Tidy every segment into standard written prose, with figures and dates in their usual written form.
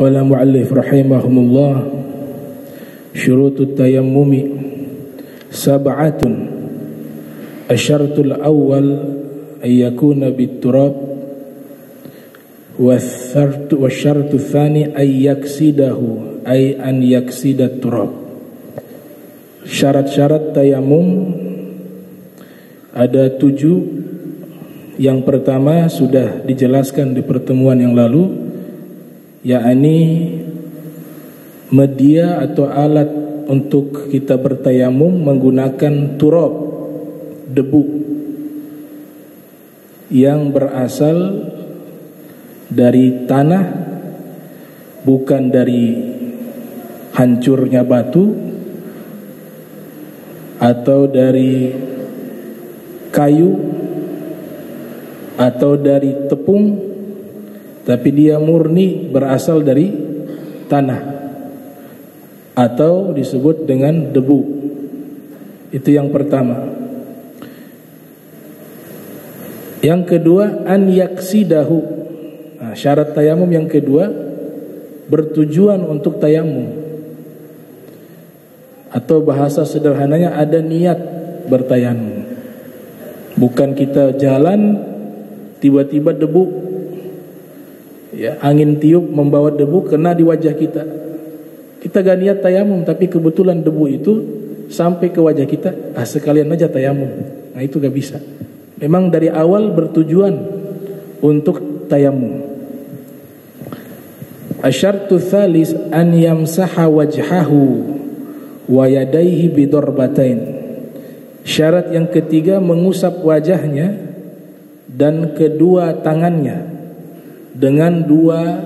Qala mu'allif rahimahumullah, syurutut tayammumi sab'atun. Asyartul awal ayyakuna bit-turab, wasyartu tsani ayyaksidahu ay an yaksidat turab. Syarat-syarat tayamum ada 7. Yang pertama sudah dijelaskan di pertemuan yang lalu, yakni media atau alat untuk kita bertayamum menggunakan turab, debu yang berasal dari tanah, bukan dari hancurnya batu atau dari kayu atau dari tepung, tapi dia murni berasal dari tanah atau disebut dengan debu. Itu yang pertama. Yang kedua, an yaksidahu. Nah, syarat tayamum yang kedua bertujuan untuk tayamum, atau bahasa sederhananya ada niat bertayamum. Bukan kita jalan tiba-tiba debu, ya, angin tiup membawa debu kena di wajah kita. Kita gak niat tayamum, tapi kebetulan debu itu sampai ke wajah kita, sekalian aja tayamum. Nah, itu gak bisa. Memang dari awal bertujuan untuk tayamum. Asyartu tsalis an yamsaha wajhahu wa yadayhi bidorbatain. Syarat yang ketiga mengusap wajahnya dan kedua tangannya dengan dua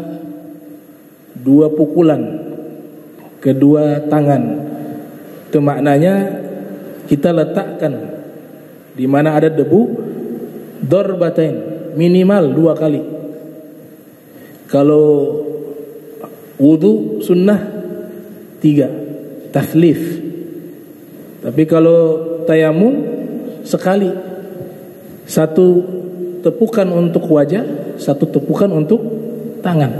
pukulan kedua tangan. Itu maknanya kita letakkan di mana ada debu, dorbatain, minimal 2 kali. Kalau wudu sunnah 3, tathlif. Tapi kalau tayamum sekali, 1 tepukan untuk wajah, 1 tepukan untuk tangan.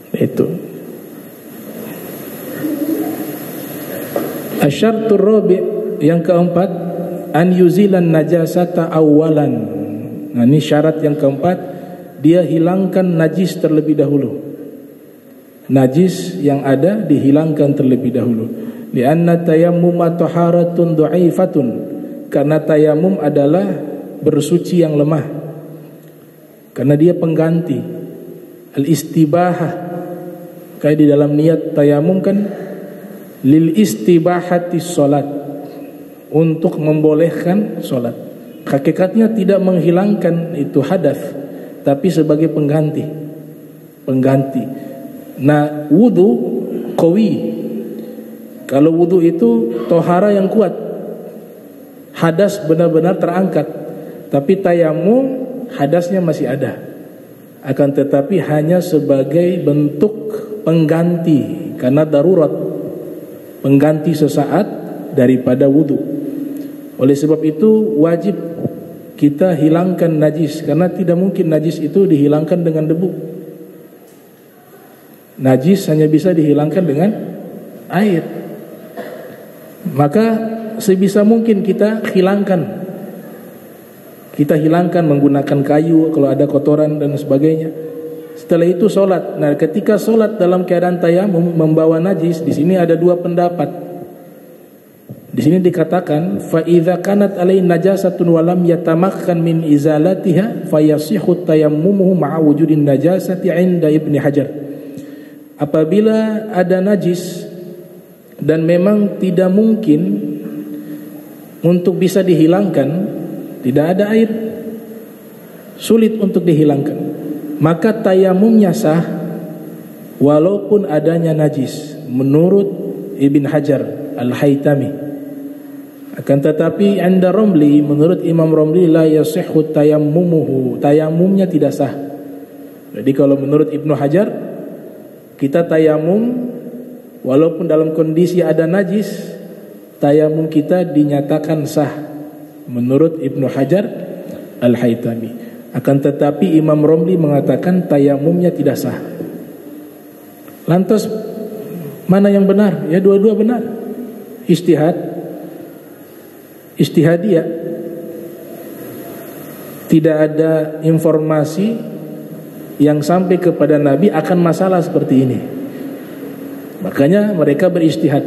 Itu. Asyartur rabi', yang keempat, an yuzilan najasata awalan. Nah, ini syarat yang keempat, dia hilangkan najis terlebih dahulu. Najis yang ada dihilangkan terlebih dahulu. Lianna tayammuma taharatun dha'ifatun, karena tayamum adalah bersuci yang lemah, karena dia pengganti. Al-istibahah, kayak di dalam niat tayamum kan lil istibahati sholat, untuk membolehkan sholat. Hakikatnya tidak menghilangkan itu hadas, tapi sebagai pengganti. Nah, wudu qawi. Kalau wudu itu tohara yang kuat, hadas benar-benar terangkat. Tapi tayamum hadasnya masih ada, akan tetapi hanya sebagai bentuk pengganti, karena darurat, pengganti sesaat daripada wudu. Oleh sebab itu wajib kita hilangkan najis, karena tidak mungkin najis itu dihilangkan dengan debu. Najis hanya bisa dihilangkan dengan air. Maka sebisa mungkin kita hilangkan menggunakan kayu kalau ada kotoran dan sebagainya. Setelah itu sholat. Nah, ketika sholat dalam keadaan tayamum membawa najis, di sini ada 2 pendapat. Di sini dikatakan fa idza kanat alai najasatun wa lam yatamakkan min izalatiha fayasihu tayammumuhu ma'a wujudin najasati 'inda Ibnu Hajar. Apabila ada najis dan memang tidak mungkin untuk bisa dihilangkan, tidak ada air, sulit untuk dihilangkan, maka tayamumnya sah walaupun adanya najis menurut Ibn Hajar Al-Haytami. Akan tetapi anda Romli, menurut Imam Romli, la yasihhu tayammumuhu, tayamumnya tidak sah. Jadi kalau menurut Ibnu Hajar, kita tayamum walaupun dalam kondisi ada najis, tayamum kita dinyatakan sah menurut Ibnu Hajar Al-Haytami. Akan tetapi Imam Romli mengatakan tayamumnya tidak sah. Lantas mana yang benar? Ya dua-dua benar. Ijtihadiyah. Tidak ada informasi yang sampai kepada Nabi akan masalah seperti ini. Makanya mereka berijtihad.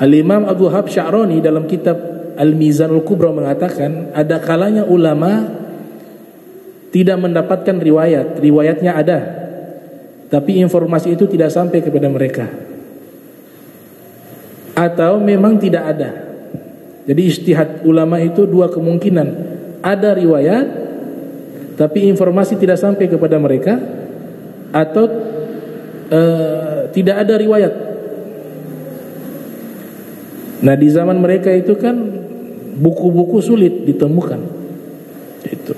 Al-Imam Abu Habs Sya'rani dalam kitab Al-Mizanul Kubra mengatakan, ada kalanya ulama tidak mendapatkan riwayatnya ada, tapi informasi itu tidak sampai kepada mereka, atau memang tidak ada. Jadi ijtihad ulama itu dua kemungkinan, ada riwayat tapi informasi tidak sampai kepada mereka, atau tidak ada riwayat. Nah di zaman mereka itu kan buku-buku sulit ditemukan. Itu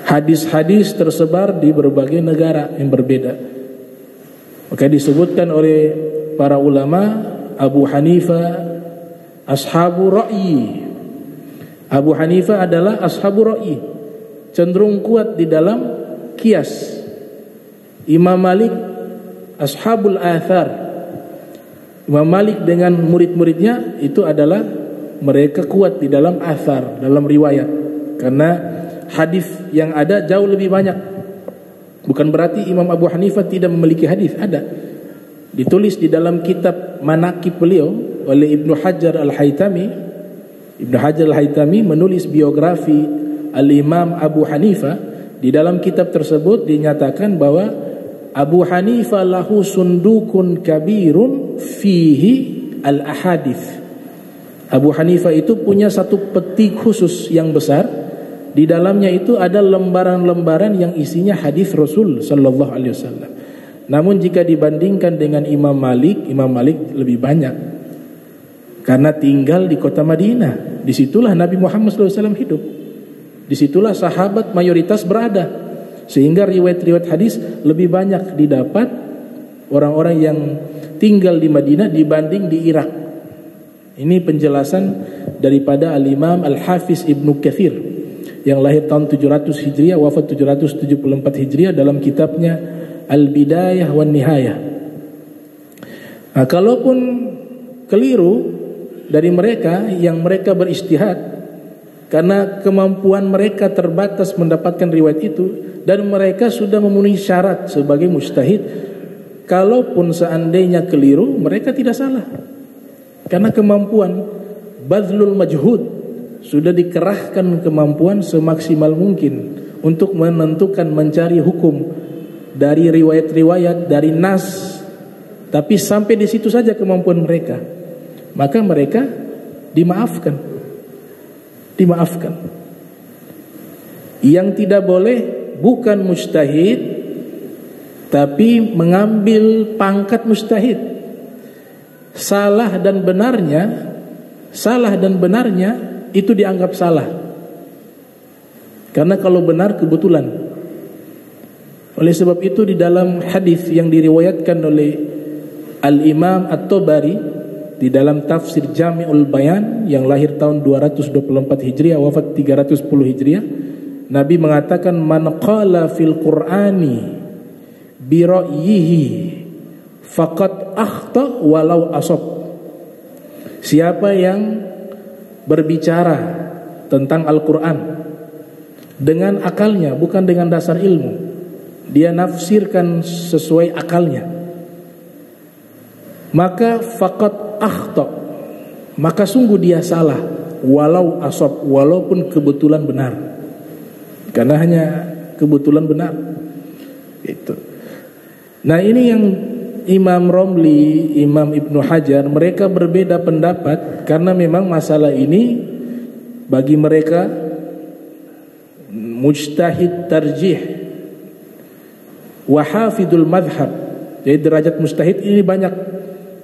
hadis-hadis tersebar di berbagai negara yang berbeda. Maka disebutkan oleh para ulama, Abu Hanifah ashabu ra'yi. Abu Hanifah adalah ashabu ra'yi, cenderung kuat di dalam kias. Imam Malik ashabul athar. Imam Malik dengan murid-muridnya itu adalah mereka kuat di dalam athar, dalam riwayat, karena hadis yang ada jauh lebih banyak. Bukan berarti Imam Abu Hanifah tidak memiliki hadis, ada. Ditulis di dalam kitab Manaqib beliau oleh Ibnu Hajar Al-Haytami. Ibnu Hajar Al-Haytami menulis biografi Al-Imam Abu Hanifah. Di dalam kitab tersebut dinyatakan bahwa Abu Hanifah lahu sundukun kabirun fihi al-ahadith. Abu Hanifah itu punya satu peti khusus yang besar. Di dalamnya itu ada lembaran-lembaran yang isinya hadis Rasul sallallahu alaihi wasallam. Namun jika dibandingkan dengan Imam Malik lebih banyak. Karena tinggal di kota Madinah. Disitulah Nabi Muhammad SAW hidup. Disitulah sahabat mayoritas berada. Sehingga riwayat-riwayat hadis lebih banyak didapat orang-orang yang tinggal di Madinah dibanding di Irak. Ini penjelasan daripada Al-Imam Al-Hafiz Ibnu Katsir yang lahir tahun 700 Hijriah, wafat 774 Hijriah, dalam kitabnya Al-Bidayah wan Nihayah. Nah, kalaupun keliru dari mereka yang mereka berijtihad karena kemampuan mereka terbatas mendapatkan riwayat itu, dan mereka sudah memenuhi syarat sebagai mujtahid, kalaupun seandainya keliru mereka tidak salah, karena kemampuan badlul majhud, sudah dikerahkan kemampuan semaksimal mungkin untuk menentukan, mencari hukum dari riwayat-riwayat, dari nas. Tapi sampai di situ saja kemampuan mereka, maka mereka dimaafkan. Yang tidak boleh bukan mujtahid tapi mengambil pangkat mujtahid. Salah dan benarnya itu dianggap salah. Karena kalau benar kebetulan. Oleh sebab itu di dalam hadis yang diriwayatkan oleh Al-Imam At-Tabari di dalam tafsir Jami'ul Bayan yang lahir tahun 224 Hijriah, wafat 310 Hijriah, Nabi mengatakan, man qala fil Qur'ani bi ra'yihi faqad akhta walau asab. Siapa yang berbicara tentang Al-Qur'an dengan akalnya, bukan dengan dasar ilmu, dia nafsirkan sesuai akalnya, maka faqad akhta, maka sungguh dia salah, walau asab, walaupun kebetulan benar. Karena hanya kebetulan benar. Itu. Nah ini yang Imam Romli, Imam Ibnu Hajar, mereka berbeda pendapat karena memang masalah ini bagi mereka mujtahid tarjih wa hafidul madhab. Jadi derajat mujtahid ini banyak.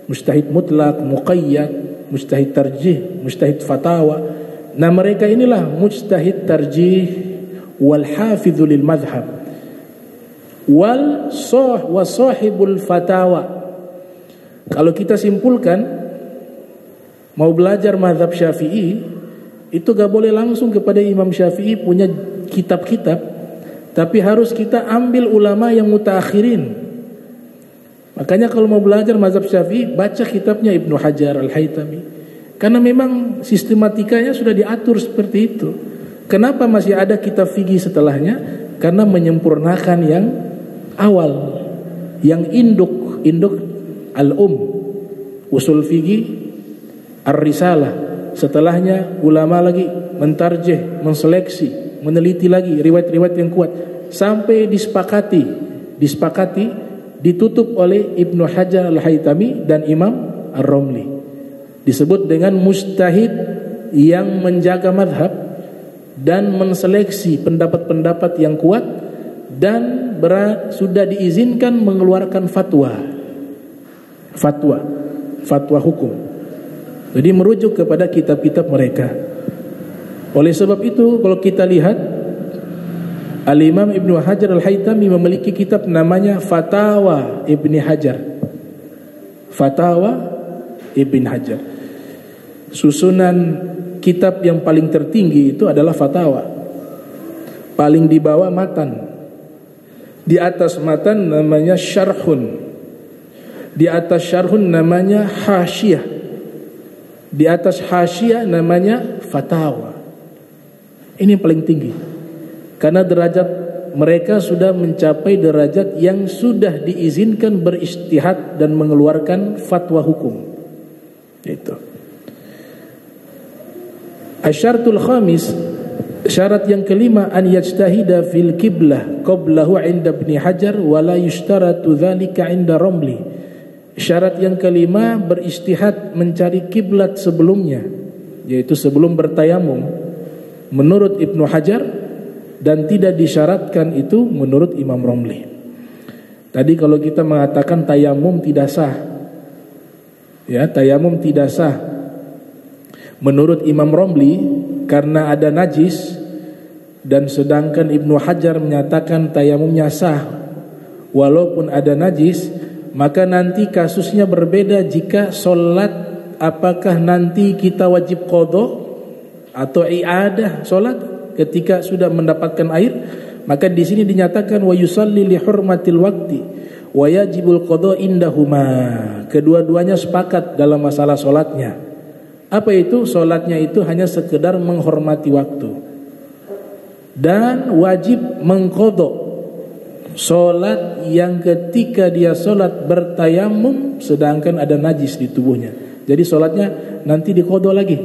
Mujtahid mutlak, muqayyad, mujtahid tarjih, mujtahid fatawa. Nah mereka inilah mujtahid tarjih wal hafidhu lil madhab wal sahibul fatawa. Kalau kita simpulkan, mau belajar mazhab Syafi'i itu gak boleh langsung kepada Imam Syafi'i punya kitab-kitab, tapi harus kita ambil ulama yang mutaakhirin, Makanya kalau mau belajar mazhab Syafi'i, baca kitabnya Ibnu Hajar Al-Haytami. Karena memang sistematikanya sudah diatur seperti itu. Kenapa masih ada kitab fikih setelahnya? Karena menyempurnakan yang awal, yang induk usul fikih ar-risalah. Setelahnya ulama lagi mentarjih, menseleksi, meneliti lagi riwayat-riwayat yang kuat sampai disepakati ditutup oleh Ibnu Hajar Al-Haytami dan Imam Ar-Romli. Disebut dengan mujtahid yang menjaga madhab dan menseleksi pendapat-pendapat yang kuat dan sudah diizinkan mengeluarkan fatwa hukum. Jadi merujuk kepada kitab-kitab mereka. Oleh sebab itu kalau kita lihat Al-Imam Ibnu Hajar Al-Haytami memiliki kitab namanya Fatawa Ibni Hajar. Fatawa Ibn Hajar. Susunan kitab yang paling tertinggi itu adalah Fatawa. Paling di bawah matan. Di atas matan namanya Syarhun. Di atas Syarhun namanya Hasyiyah. Di atas Hasyiyah namanya Fatawa. Ini yang paling tinggi. Karena derajat mereka sudah mencapai derajat yang sudah diizinkan berijtihad dan mengeluarkan fatwa hukum. Itu. Asyartul khamis, syarat yang kelima, an yajtahida fil qiblah qablahu 'inda Ibnu Hajar wa la yushtaratu dzalika 'inda Romli. Syarat yang kelima, berijtihad mencari kiblat sebelumnya, yaitu sebelum bertayamum menurut Ibnu Hajar, dan tidak disyaratkan itu menurut Imam Romli. Tadi kalau kita mengatakan tayamum tidak sah, ya, tayamum tidak sah menurut Imam Romli karena ada najis, dan sedangkan Ibnu Hajar menyatakan tayamumnya sah walaupun ada najis, maka nanti kasusnya berbeda jika sholat. Apakah nanti kita wajib qadha atau i'adah sholat ketika sudah mendapatkan air? Maka di sini dinyatakan wa yusalli li hurmatil waqti wa yajibul qadha indahuma. Kedua-duanya sepakat dalam masalah solatnya. Apa itu? Solatnya itu hanya sekedar menghormati waktu dan wajib mengqadha solat yang ketika dia solat bertayamum sedangkan ada najis di tubuhnya. Jadi solatnya nanti diqadha lagi.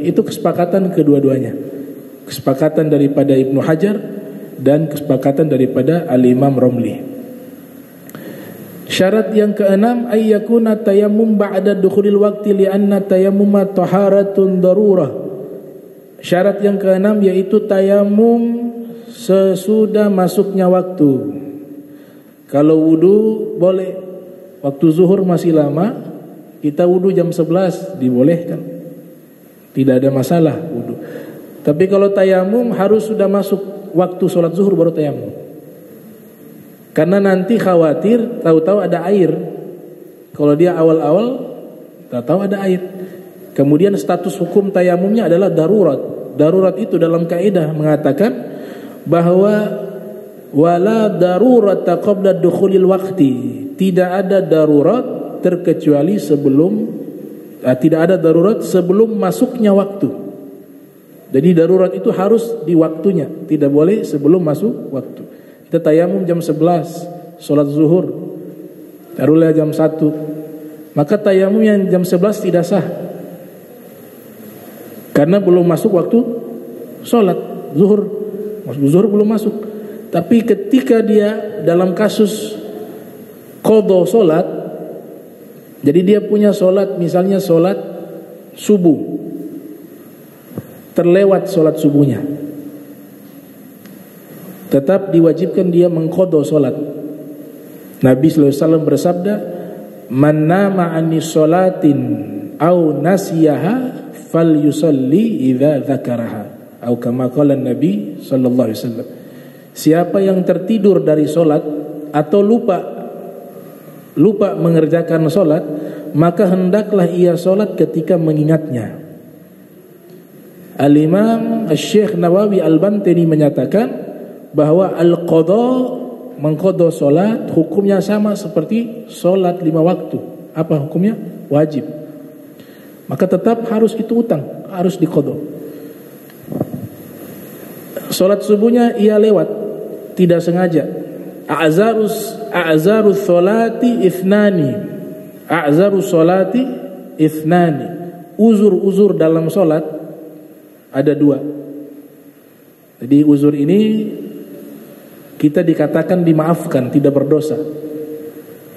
Itu kesepakatan kedua-duanya. Kesepakatan daripada Ibnu Hajar dan kesepakatan daripada Al-Imam Romli. Syarat yang keenam, ayyakuna tayammum ba'da dukhulil waqti li'anna tayammuma taharatun darurah. Syarat yang keenam yaitu tayamum sesudah masuknya waktu. Kalau wudu boleh, waktu zuhur masih lama, kita wudu jam 11 dibolehkan. Tidak ada masalah wudu. Tapi kalau tayamum harus sudah masuk waktu sholat zuhur baru tayamum. Karena nanti khawatir tahu-tahu ada air. Kalau dia awal-awal tahu-tahu ada air. Kemudian status hukum tayamumnya adalah darurat. Darurat itu dalam kaidah mengatakan bahwa wala darurata qabla dukhulil waqti. Tidak ada darurat terkecuali tidak ada darurat sebelum masuknya waktu. Jadi darurat itu harus di waktunya, tidak boleh sebelum masuk waktu. Kita tayamum jam 11, sholat zuhur, taruhlah jam 1, maka tayamum yang jam 11 tidak sah, karena belum masuk waktu sholat zuhur. Zuhur belum masuk. Tapi ketika dia dalam kasus qadha sholat, jadi dia punya sholat, misalnya sholat subuh, terlewat sholat subuhnya, tetap diwajibkan dia mengqadha sholat. Nabi SAW bersabda, man nama anni sholatin au nasiyaha fal yusalli idza dzakaraha, atau kama qala Nabi SAW. Siapa yang tertidur dari sholat atau lupa mengerjakan sholat, maka hendaklah ia sholat ketika mengingatnya. Al-Imam Syekh Nawawi Al-Bantani menyatakan bahwa al-qadha mengqadha salat hukumnya sama seperti salat 5 waktu. Apa hukumnya? Wajib. Maka tetap harus itu utang, harus diqadha. Salat subuhnya ia lewat, tidak sengaja. A'zarus salati ithnani. A'zarus salati ithnani. Uzur-uzur dalam salat ada 2. Jadi uzur ini kita dikatakan dimaafkan, tidak berdosa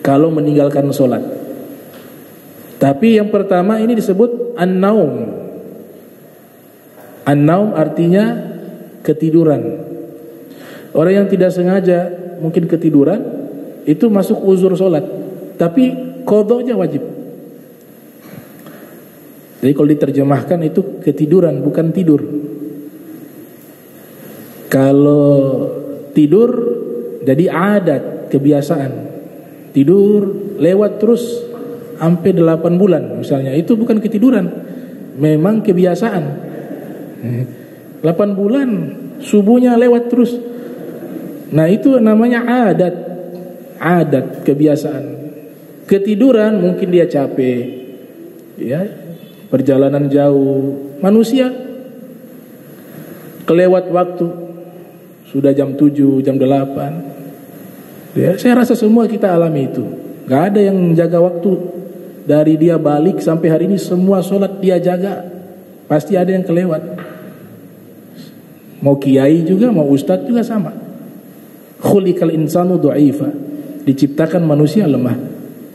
kalau meninggalkan sholat. Tapi yang pertama ini disebut an-naum. An-naum artinya ketiduran. Orang yang tidak sengaja mungkin ketiduran, itu masuk uzur sholat, tapi qadanya wajib. Jadi kalau diterjemahkan itu ketiduran, bukan tidur. Kalau tidur jadi adat, kebiasaan. Tidur lewat terus sampai 8 bulan misalnya, itu bukan ketiduran, memang kebiasaan. 8 bulan subuhnya lewat terus. Nah itu namanya adat, kebiasaan. Ketiduran mungkin dia capek, ya, perjalanan jauh, manusia kelewat waktu, sudah jam 7, jam 8. Ya, saya rasa semua kita alami itu. Gak ada yang jaga waktu. Dari dia balik sampai hari ini semua sholat dia jaga. Pasti ada yang kelewat. Mau kiai juga, mau ustadz juga sama. Khuliqal insanu du'ifa. Diciptakan manusia lemah.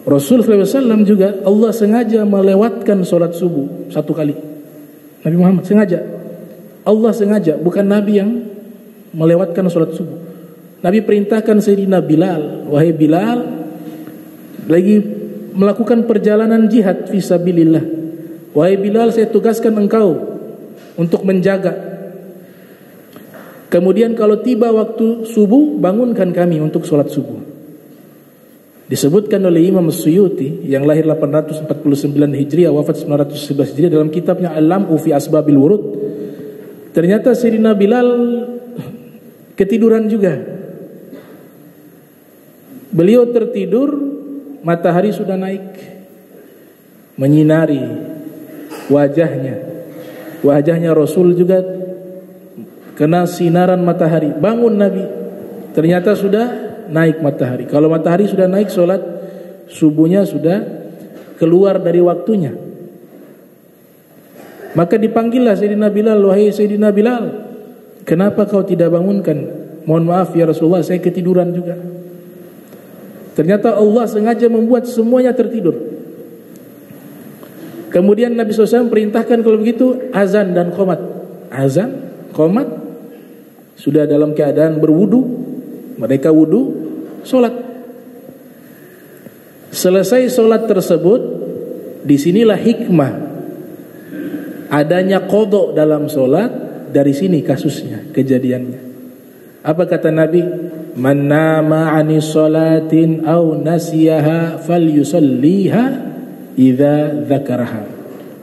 Rasul SAW juga Allah sengaja melewatkan sholat subuh 1 kali. Nabi Muhammad sengaja. Allah sengaja, bukan Nabi yang melewatkan sholat subuh. Nabi perintahkan Sayyidina Bilal, wahai Bilal, lagi melakukan perjalanan jihad fisabilillah. Wahai Bilal, saya tugaskan engkau untuk menjaga. Kemudian kalau tiba waktu subuh, bangunkan kami untuk sholat subuh. Disebutkan oleh Imam Suyuti yang lahir 849 Hijriah, wafat 911 Hijriah, dalam kitabnya Al-Lam'u fi Asbabil Wurud. Ternyata Sayyidina Bilal ketiduran juga. Beliau tertidur, matahari sudah naik, menyinari wajahnya. Wajahnya Rasul juga kena sinaran matahari. Bangun Nabi, ternyata sudah naik matahari. Kalau matahari sudah naik, sholat subuhnya sudah keluar dari waktunya. Maka dipanggillah Sayyidina Bilal, wahai Sayyidina Bilal, kenapa kau tidak bangunkan? Mohon maaf ya Rasulullah, saya ketiduran juga. Ternyata Allah sengaja membuat semuanya tertidur. Kemudian Nabi SAW perintahkan kalau begitu azan dan qomat. Azan, qomat, sudah dalam keadaan berwudu, mereka wudu, sholat. Selesai sholat tersebut, disinilah hikmah adanya qadha dalam sholat. Dari sini kasusnya, kejadiannya. Apa kata Nabi? Man nama 'ani sholatin aw nasiyaha falyusalliha idza dzakaraha.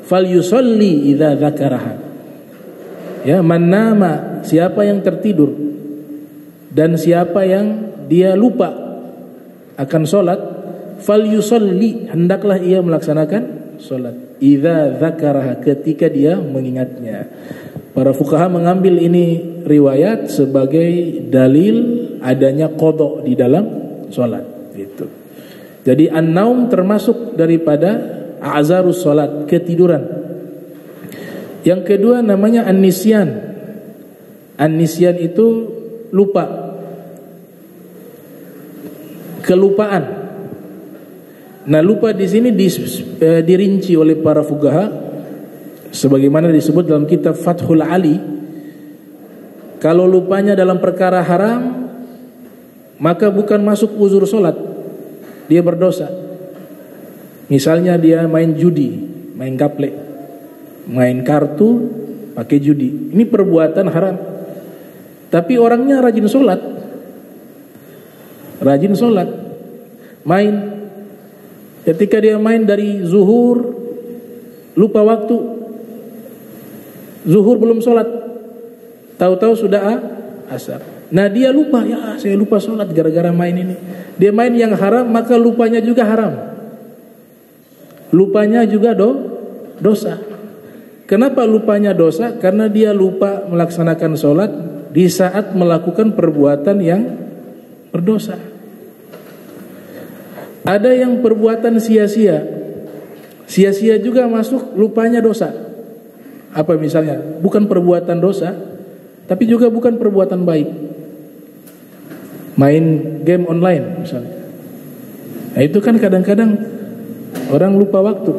Falyusalli idza dzakaraha. Ya, man nama, siapa yang tertidur dan siapa yang dia lupa akan sholat, falyusalli, hendaklah ia melaksanakan sholat. Idza dzakaraha, ketika dia mengingatnya. Para fuqaha mengambil ini riwayat sebagai dalil adanya qadha di dalam sholat. Itu. Jadi an-naum termasuk daripada a'zarus sholat, ketiduran. Yang kedua namanya an-nisyan. An-nisyan itu lupa, kelupaan. Nah, lupa di sini dirinci oleh para fuqaha sebagaimana disebut dalam kitab Fathul Ali. Kalau lupanya dalam perkara haram, maka bukan masuk uzur sholat, dia berdosa. Misalnya dia main judi, main gaplek, main kartu, pakai judi, ini perbuatan haram. Tapi orangnya rajin sholat, main. Ketika dia main dari zuhur, lupa waktu, zuhur belum sholat, tahu-tahu sudah asar. Nah dia lupa, ya saya lupa sholat gara-gara main ini. Dia main yang haram, maka lupanya juga haram. Lupanya juga dosa. Kenapa lupanya dosa? Karena dia lupa melaksanakan sholat di saat melakukan perbuatan yang berdosa. Ada yang perbuatan sia-sia. Sia-sia juga masuk, lupanya dosa. Apa misalnya? Bukan perbuatan dosa, tapi juga bukan perbuatan baik. Main game online misalnya. Nah itu kan kadang-kadang orang lupa waktu.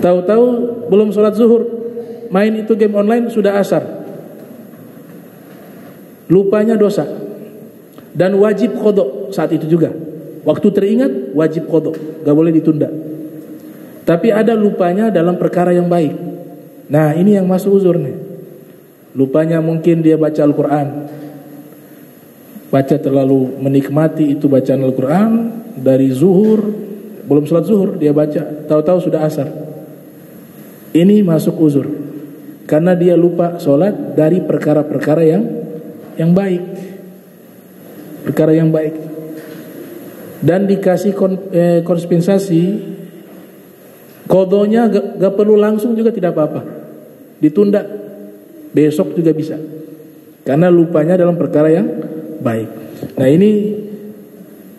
Tahu-tahu belum sholat zuhur, main itu game online sudah asar. Lupanya dosa. Dan wajib qadha saat itu juga. Waktu teringat wajib qadha, gak boleh ditunda. Tapi ada lupanya dalam perkara yang baik. Nah ini yang masuk uzur nih. Lupanya mungkin dia baca Al-Quran, baca terlalu menikmati itu bacaan Al-Quran. Dari zuhur, belum sholat zuhur dia baca, tahu-tahu sudah asar. Ini masuk uzur, karena dia lupa sholat dari perkara-perkara yang baik. Perkara yang baik. Dan dikasih kompensasi. Qadhonya gak perlu langsung juga tidak apa-apa, ditunda besok juga bisa, karena lupanya dalam perkara yang baik. Nah ini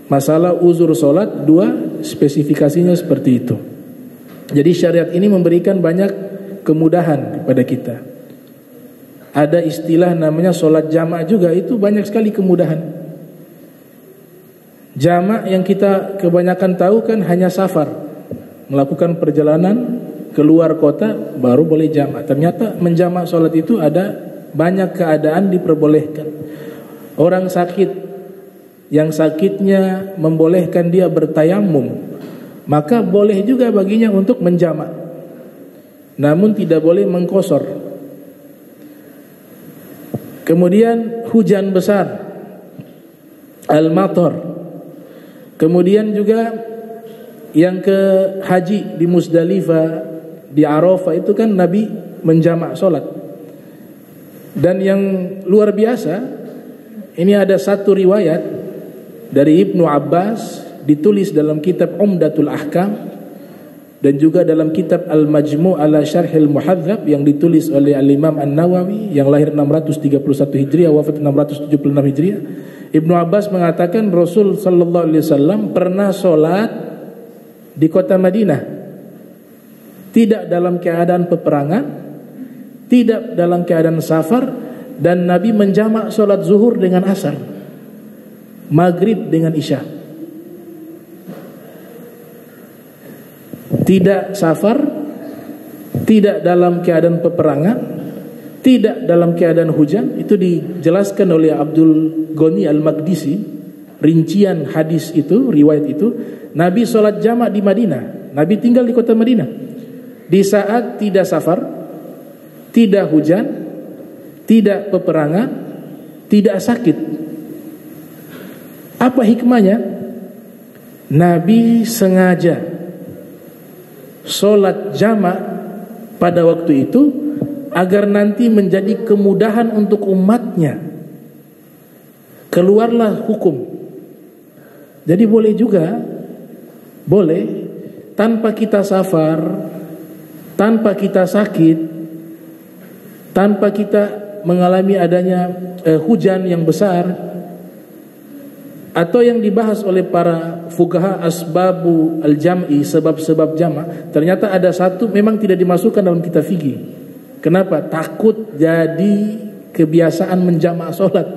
masalah uzur sholat, dua spesifikasinya seperti itu. Jadi syariat ini memberikan banyak kemudahan kepada kita. Ada istilah namanya sholat jamak juga, itu banyak sekali kemudahan. Jamak yang kita kebanyakan tahu kan hanya safar, melakukan perjalanan keluar kota baru boleh jamak. Ternyata menjamak sholat itu ada banyak keadaan diperbolehkan. Orang sakit yang sakitnya membolehkan dia bertayamum, maka boleh juga baginya untuk menjamak, namun tidak boleh mengqasar. Kemudian hujan besar, al-matar. Kemudian juga yang ke haji di Muzdalifah, di Arafah itu kan Nabi menjamak sholat. Dan yang luar biasa, ini ada satu riwayat dari Ibnu Abbas, ditulis dalam kitab Umdatul Ahkam, dan juga dalam kitab Al-Majmu' ala Syarhil Muhadzab yang ditulis oleh Al-Imam An-Nawawi yang lahir 631 Hijriah, wafat 676 Hijriah. Ibnu Abbas mengatakan Rasul sallallahu alaihi wasallam pernah sholat di kota Madinah, tidak dalam keadaan peperangan, tidak dalam keadaan safar, dan Nabi menjamak sholat zuhur dengan asar, maghrib dengan isya. Tidak safar, tidak dalam keadaan peperangan, tidak dalam keadaan hujan. Itu dijelaskan oleh Abdul Ghani Al-Maqdisi, rincian hadis itu, riwayat itu. Nabi sholat jamak di Madinah. Nabi tinggal di kota Madinah di saat tidak safar, tidak hujan, tidak peperangan, tidak sakit. Apa hikmahnya? Nabi sengaja sholat jamak pada waktu itu agar nanti menjadi kemudahan untuk umatnya. Keluarlah hukum. Jadi boleh juga, boleh tanpa kita safar, tanpa kita sakit, tanpa kita mengalami adanya hujan yang besar, atau yang dibahas oleh para fuqaha asbabu al-jam'i, sebab-sebab jamak. Ternyata ada satu memang tidak dimasukkan dalam kitab fikih. Kenapa? Takut jadi kebiasaan menjamak sholat.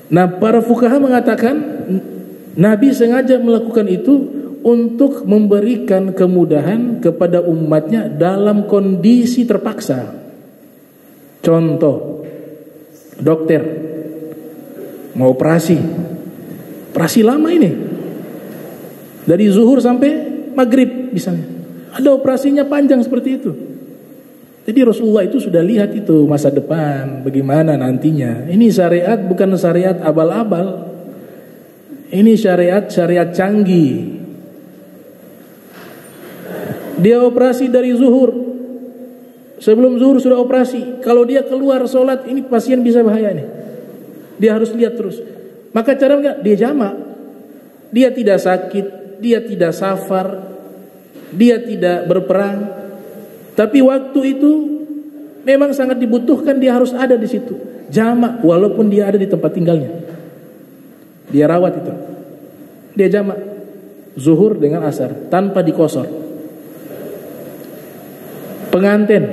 Nah, para fuqaha mengatakan Nabi sengaja melakukan itu untuk memberikan kemudahan kepada umatnya dalam kondisi terpaksa. Contoh, dokter mau operasi lama ini, dari zuhur sampai maghrib misalnya, ada operasinya panjang seperti itu. Jadi Rasulullah itu sudah lihat itu masa depan bagaimana nantinya. Ini syariat bukan syariat abal-abal. Ini syariat canggih. Dia operasi dari zuhur Sebelum zuhur sudah operasi. Kalau dia keluar sholat, ini pasien bisa bahaya nih. Dia harus lihat terus. Maka cara enggak? Dia jamak. Dia tidak sakit, dia tidak safar, dia tidak berperang. Tapi waktu itu memang sangat dibutuhkan, dia harus ada di situ. Jamak walaupun dia ada di tempat tinggalnya. Dia rawat itu. Dia jamak zuhur dengan asar tanpa dikosor. Pengantin.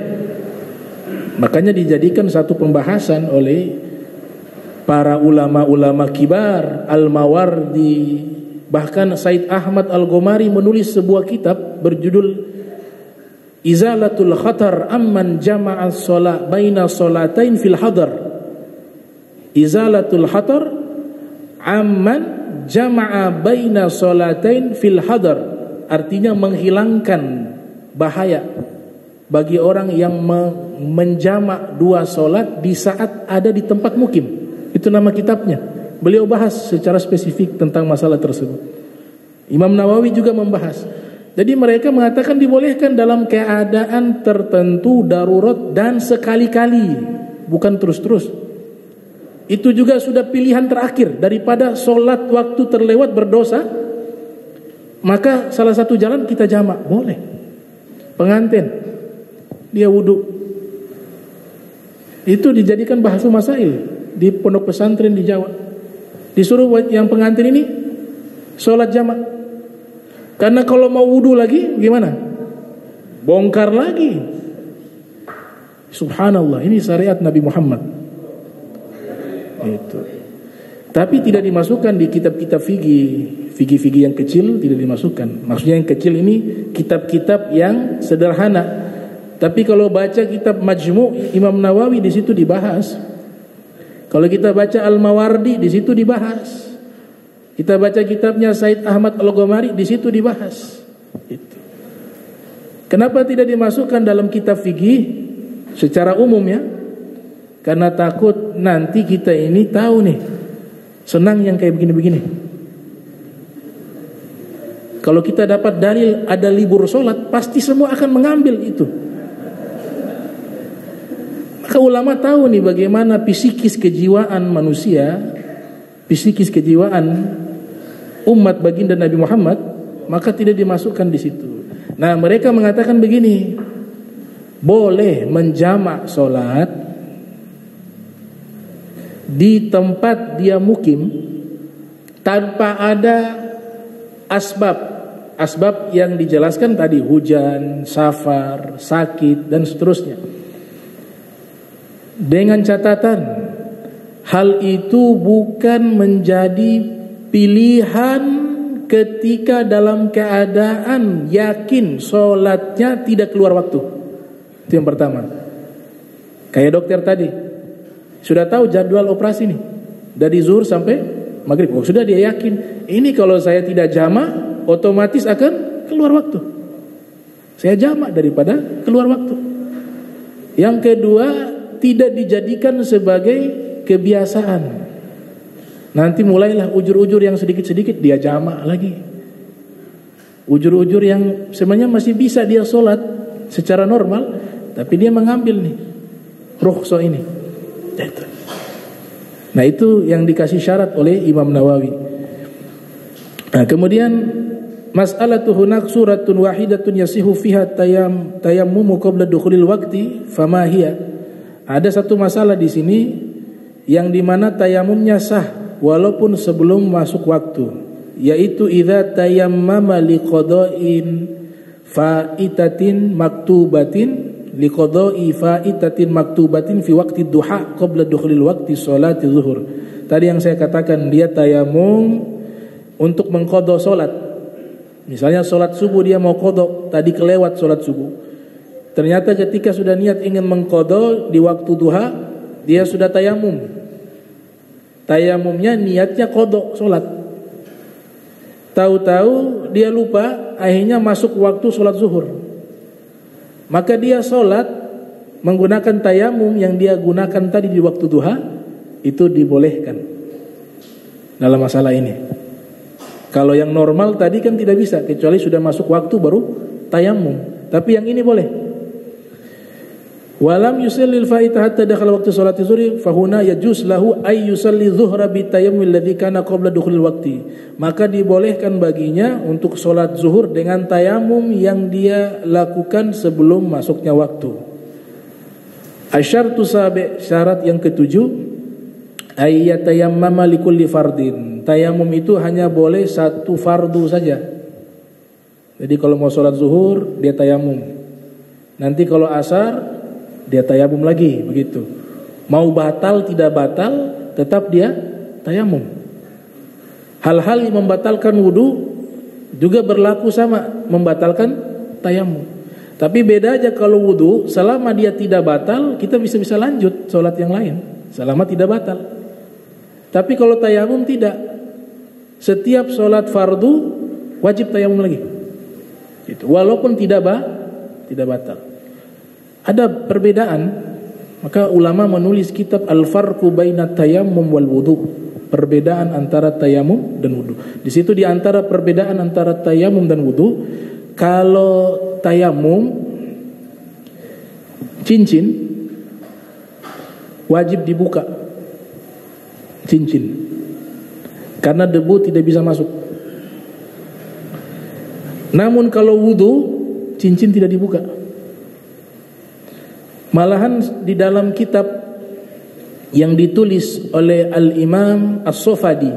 Makanya dijadikan satu pembahasan oleh para ulama-ulama kibar, Al-Mawardi, bahkan Said Ahmad Al-Ghomari menulis sebuah kitab berjudul Izalatul Khatar Amman Jama'a Shalah Baina Shalatain fil Hadar. Izalatul Khatar Amman Jama'a Baina Shalatain fil Hadar. Artinya menghilangkan bahaya bagi orang yang menjamak dua solat di saat ada di tempat mukim. Itu nama kitabnya. Beliau bahas secara spesifik tentang masalah tersebut. Imam Nawawi juga membahas. Jadi mereka mengatakan dibolehkan dalam keadaan tertentu, darurat dan sekali-kali, bukan terus-terus. Itu juga sudah pilihan terakhir daripada solat waktu terlewat berdosa. Maka salah satu jalan kita jamak, boleh. Pengantin dia wudu, itu dijadikan bahasu masail di pondok pesantren di Jawa. Disuruh yang pengantin ini sholat jamak, karena kalau mau wudu lagi gimana? Bongkar lagi. Subhanallah, ini syariat Nabi Muhammad. Itu. Tapi tidak dimasukkan di kitab-kitab fikih yang kecil tidak dimasukkan. Maksudnya yang kecil ini kitab-kitab yang sederhana. Tapi kalau baca kitab Majmu' Imam Nawawi di situ dibahas. Kalau kita baca Al-Mawardi di situ dibahas. Kita baca kitabnya Said Ahmad Al-Ghomari di situ dibahas. Itu. Kenapa tidak dimasukkan dalam kitab fikih secara umum ya? Karena takut nanti kita ini tahu nih senang yang kayak begini-begini. Kalau kita dapat dalil ada libur sholat, pasti semua akan mengambil itu. Maka ulama tahu nih bagaimana psikis kejiwaan manusia, psikis kejiwaan umat baginda Nabi Muhammad, maka tidak dimasukkan di situ. Nah, mereka mengatakan begini, boleh menjamak sholat di tempat dia mukim tanpa ada asbab yang dijelaskan tadi, hujan, safar, sakit dan seterusnya. Dengan catatan hal itu bukan menjadi pilihan ketika dalam keadaan yakin sholatnya tidak keluar waktu. Itu yang pertama. Kayak dokter tadi, sudah tahu jadwal operasi nih dari zuhur sampai maghrib. Oh, sudah dia yakin ini kalau saya tidak jamak otomatis akan keluar waktu. Saya jamak daripada keluar waktu. Yang kedua, tidak dijadikan sebagai kebiasaan. Nanti mulailah ujur-ujur yang sedikit-sedikit dia jamak lagi. Ujur-ujur yang sebenarnya masih bisa dia sholat secara normal, tapi dia mengambil nih rukhsah ini. Nah, itu yang dikasih syarat oleh Imam Nawawi. Nah, kemudian mas'alatu hunak suratun wahidatun yasihu fiha tayammumu qabla dukhulil waqti fama hiya. Ada satu masalah di sini yang dimana tayamumnya sah walaupun sebelum masuk waktu, yaitu idza tayammama liqada'in fa'itatin maktubatin liqada'i fa'itatin maktubatin fi waqti duha qabla dukhulil waqti sholati zuhur. Tadi yang saya katakan, dia tayamum untuk mengqadha salat. Misalnya salat subuh dia mau qadha, tadi kelewat salat subuh. Ternyata ketika sudah niat ingin mengqadha di waktu duha, dia sudah tayamum. Tayamumnya niatnya qadha salat. Tahu-tahu dia lupa, akhirnya masuk waktu salat zuhur. Maka dia salat menggunakan tayamum yang dia gunakan tadi di waktu duha, itu dibolehkan dalam masalah ini. Kalau yang normal tadi kan tidak bisa, kecuali sudah masuk waktu baru tayamum. Tapi yang ini boleh. Walam yusallil faita hatta dakhala waqti salati zuhri fahuna yajuz lahu ay yusalli zuhra bi tayammul alladhi kana qabla dukhulil waqti. Maka dibolehkan baginya untuk salat zuhur dengan tayamum yang dia lakukan sebelum masuknya waktu. Asyartu sabi, syarat yang ketujuh, ay yatayammama likulli fardin. Tayamum itu hanya boleh satu fardu saja. Jadi kalau mau salat zuhur dia tayamum. Nanti kalau asar dia tayamum lagi, begitu. Mau batal tidak batal, tetap dia tayamum. Hal-hal yang membatalkan wudu juga berlaku sama, membatalkan tayamum. Tapi beda aja kalau wudu, selama dia tidak batal, kita bisa lanjut sholat yang lain, selama tidak batal. Tapi kalau tayamum tidak, setiap sholat fardu wajib tayamum lagi. Gitu. Walaupun tidak batal. Ada perbedaan, maka ulama menulis kitab Al-Farqu Baina Tayammum wal Wudu. Perbedaan antara tayamum dan wudu. Di situ di antara perbedaan antara tayamum dan wudu, kalau tayamum cincin wajib dibuka. Cincin. Karena debu tidak bisa masuk. Namun kalau wudu cincin tidak dibuka. Malahan di dalam kitab yang ditulis oleh Al-Imam As-Sofadi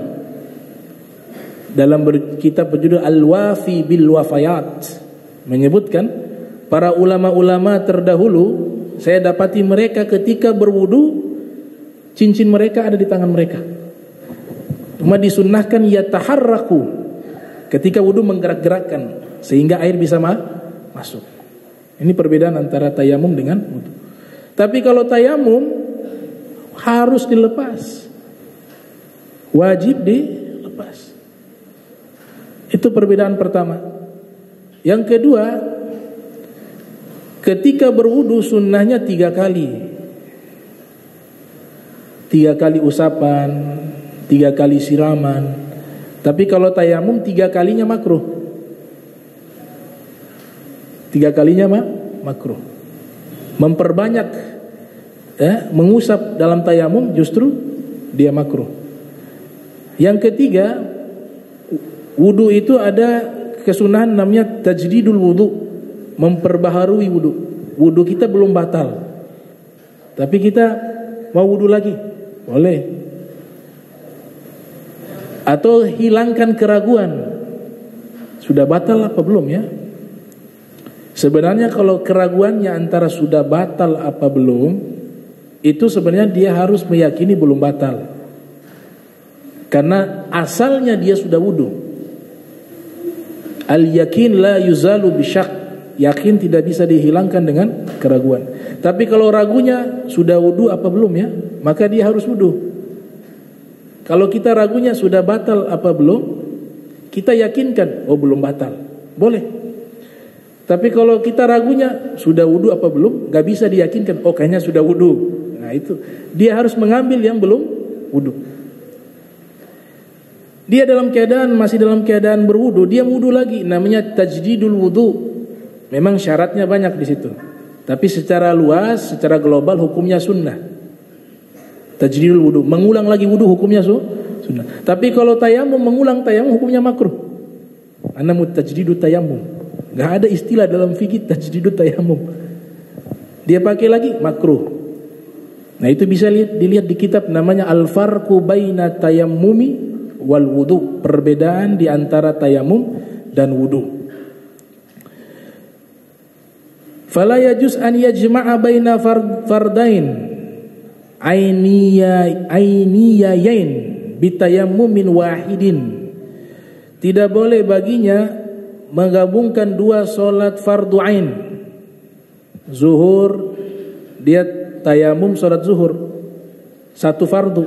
dalam kitab berjudul Al-Wafi bil Wafayat menyebutkan para ulama-ulama terdahulu, saya dapati mereka ketika berwudu cincin mereka ada di tangan mereka. Cuma disunnahkan yataharraku, ketika wudu menggerak-gerakkan sehingga air bisa masuk. Ini perbedaan antara tayamum dengan wudu. Tapi kalau tayamum harus dilepas, wajib dilepas. Itu perbedaan pertama. Yang kedua, ketika berwudu sunnahnya 3 kali. 3 kali usapan, 3 kali siraman. Tapi kalau tayamum 3 kalinya makruh. 3 kalinya makruh. Memperbanyak mengusap dalam tayamum justru dia makruh. Yang ketiga, wudu itu ada kesunahan namanya tajdidul wudu, memperbaharui wudu. Wudu kita belum batal, tapi kita mau wudu lagi, boleh. Atau hilangkan keraguan, sudah batal apa belum ya? Sebenarnya kalau keraguannya antara sudah batal apa belum, itu sebenarnya dia harus meyakini belum batal. Karena asalnya dia sudah wudu. Al-yakin la yuzalu bisyak. Yakin tidak bisa dihilangkan dengan keraguan. Tapi kalau ragunya sudah wudu apa belum ya, maka dia harus wudu. Kalau kita ragunya sudah batal apa belum, kita yakinkan, oh belum batal, boleh. Tapi kalau kita ragunya sudah wudu apa belum, gak bisa diyakinkan, oh kayaknya sudah wudu. Nah itu, dia harus mengambil yang belum wudu. Dia masih dalam keadaan berwudu, dia wudu lagi, namanya tajdidul wudu. Memang syaratnya banyak di situ. Tapi secara luas, secara global hukumnya sunnah. Tajdidul wudu, mengulang lagi wudu hukumnya sunnah. Tapi kalau tayamum, mengulang tayamum hukumnya makruh. Anamu tajdidu tayamum. Gak ada istilah dalam fikih tajdidut tayamum. Dia pakai lagi makruh. Nah itu bisa dilihat di kitab namanya Al-Farqu Baina Tayammumi wal Wudu. Perbedaan di antara tayamum dan wudu. Fala yajuz an yajma'a baina fardain ainiyayain bitayammumin wahidin. Tidak boleh baginya menggabungkan 2 solat fardu ain. Zuhur dia tayamum solat zuhur, 1 fardu.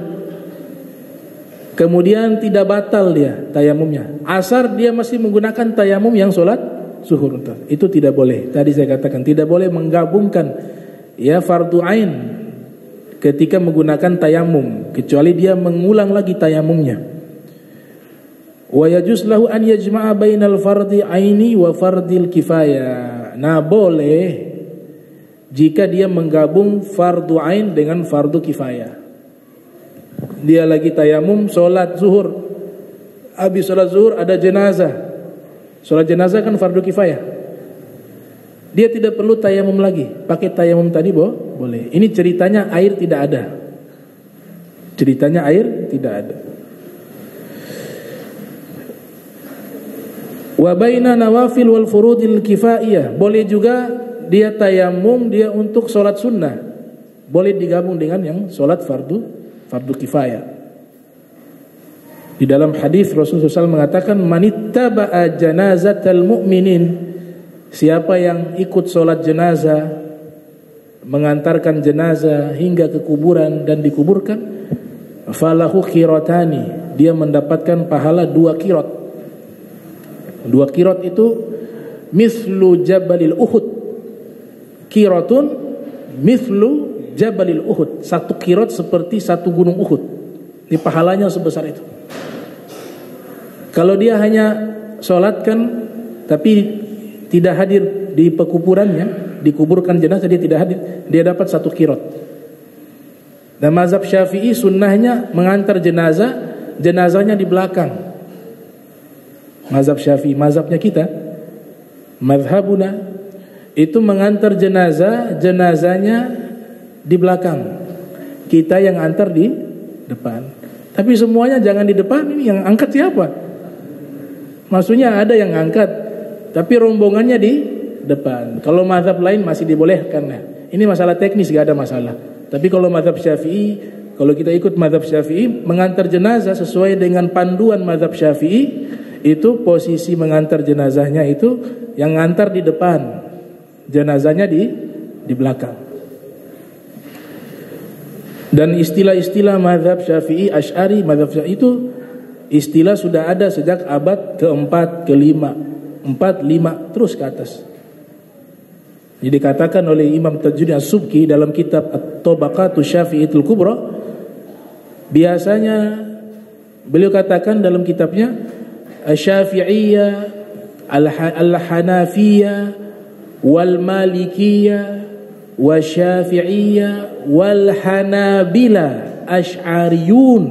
Kemudian tidak batal dia tayamumnya. Asar dia masih menggunakan tayamum yang solat zuhur. Itu tidak boleh. Tadi saya katakan tidak boleh menggabungkan ya fardu ain ketika menggunakan tayamum, kecuali dia mengulang lagi tayamumnya. Wa yajuz lahu an yajma'a bainal fardi aini wa fardil kifayah. Nah boleh jika dia menggabung fardu ain dengan fardu kifayah. Dia lagi tayamum sholat zuhur, habis sholat zuhur ada jenazah. Sholat jenazah kan fardu kifayah. Dia tidak perlu tayamum lagi, pakai tayamum tadi boleh. Ini ceritanya air tidak ada. Ceritanya air tidak ada. Wa baina nawafil wal furudil kifaiyah, boleh juga dia tayamum dia untuk sholat sunnah, boleh digabung dengan yang sholat fardu kifayah. Di dalam hadis Rasulullah SAW mengatakan, manittaba'a janazatal mu'minin, siapa yang ikut sholat jenazah, mengantarkan jenazah hingga ke kuburan dan dikuburkan, falahu qiratani, dia mendapatkan pahala 2 qirat. 2 qirat itu mislu jabalil Uhud. Qiratun mislu jabalil Uhud. 1 qirat seperti 1 gunung Uhud. Ini pahalanya sebesar itu. Kalau dia hanya sholatkan tapi tidak hadir di pekuburannya, dikuburkan jenazah dia tidak hadir, dia dapat 1 qirat. Dan mazhab Syafi'i sunnahnya mengantar jenazah, jenazahnya di belakang. Mazhab Syafi'i, mazhabnya kita, mazhabuna, itu mengantar jenazah, jenazahnya di belakang, kita yang antar di depan. Tapi semuanya jangan di depan, ini yang angkat siapa? Maksudnya ada yang angkat, tapi rombongannya di depan. Kalau mazhab lain masih dibolehkan. Nah, ini masalah teknis, gak ada masalah. Tapi kalau mazhab Syafi'i, kalau kita ikut mazhab Syafi'i, mengantar jenazah sesuai dengan panduan mazhab Syafi'i, itu posisi mengantar jenazahnya itu yang ngantar di depan, jenazahnya di belakang. Dan istilah-istilah mazhab Syafi'i, Asy'ari, mazhab Syafi'i itu istilah sudah ada sejak abad ke-4, ke-5, 4, 5 terus ke atas. Jadi dikatakan oleh Imam Tajuddin As-Subki dalam kitab At-Tabaqatus Syafi'iyatul Kubra, biasanya beliau katakan dalam kitabnya Asy-Syafi'iyyah, Al-Hanafiyah, Wal-Malikiyah, Wasy-Syafi'iyyah, Wal-Hanabila, Asy'ariyun.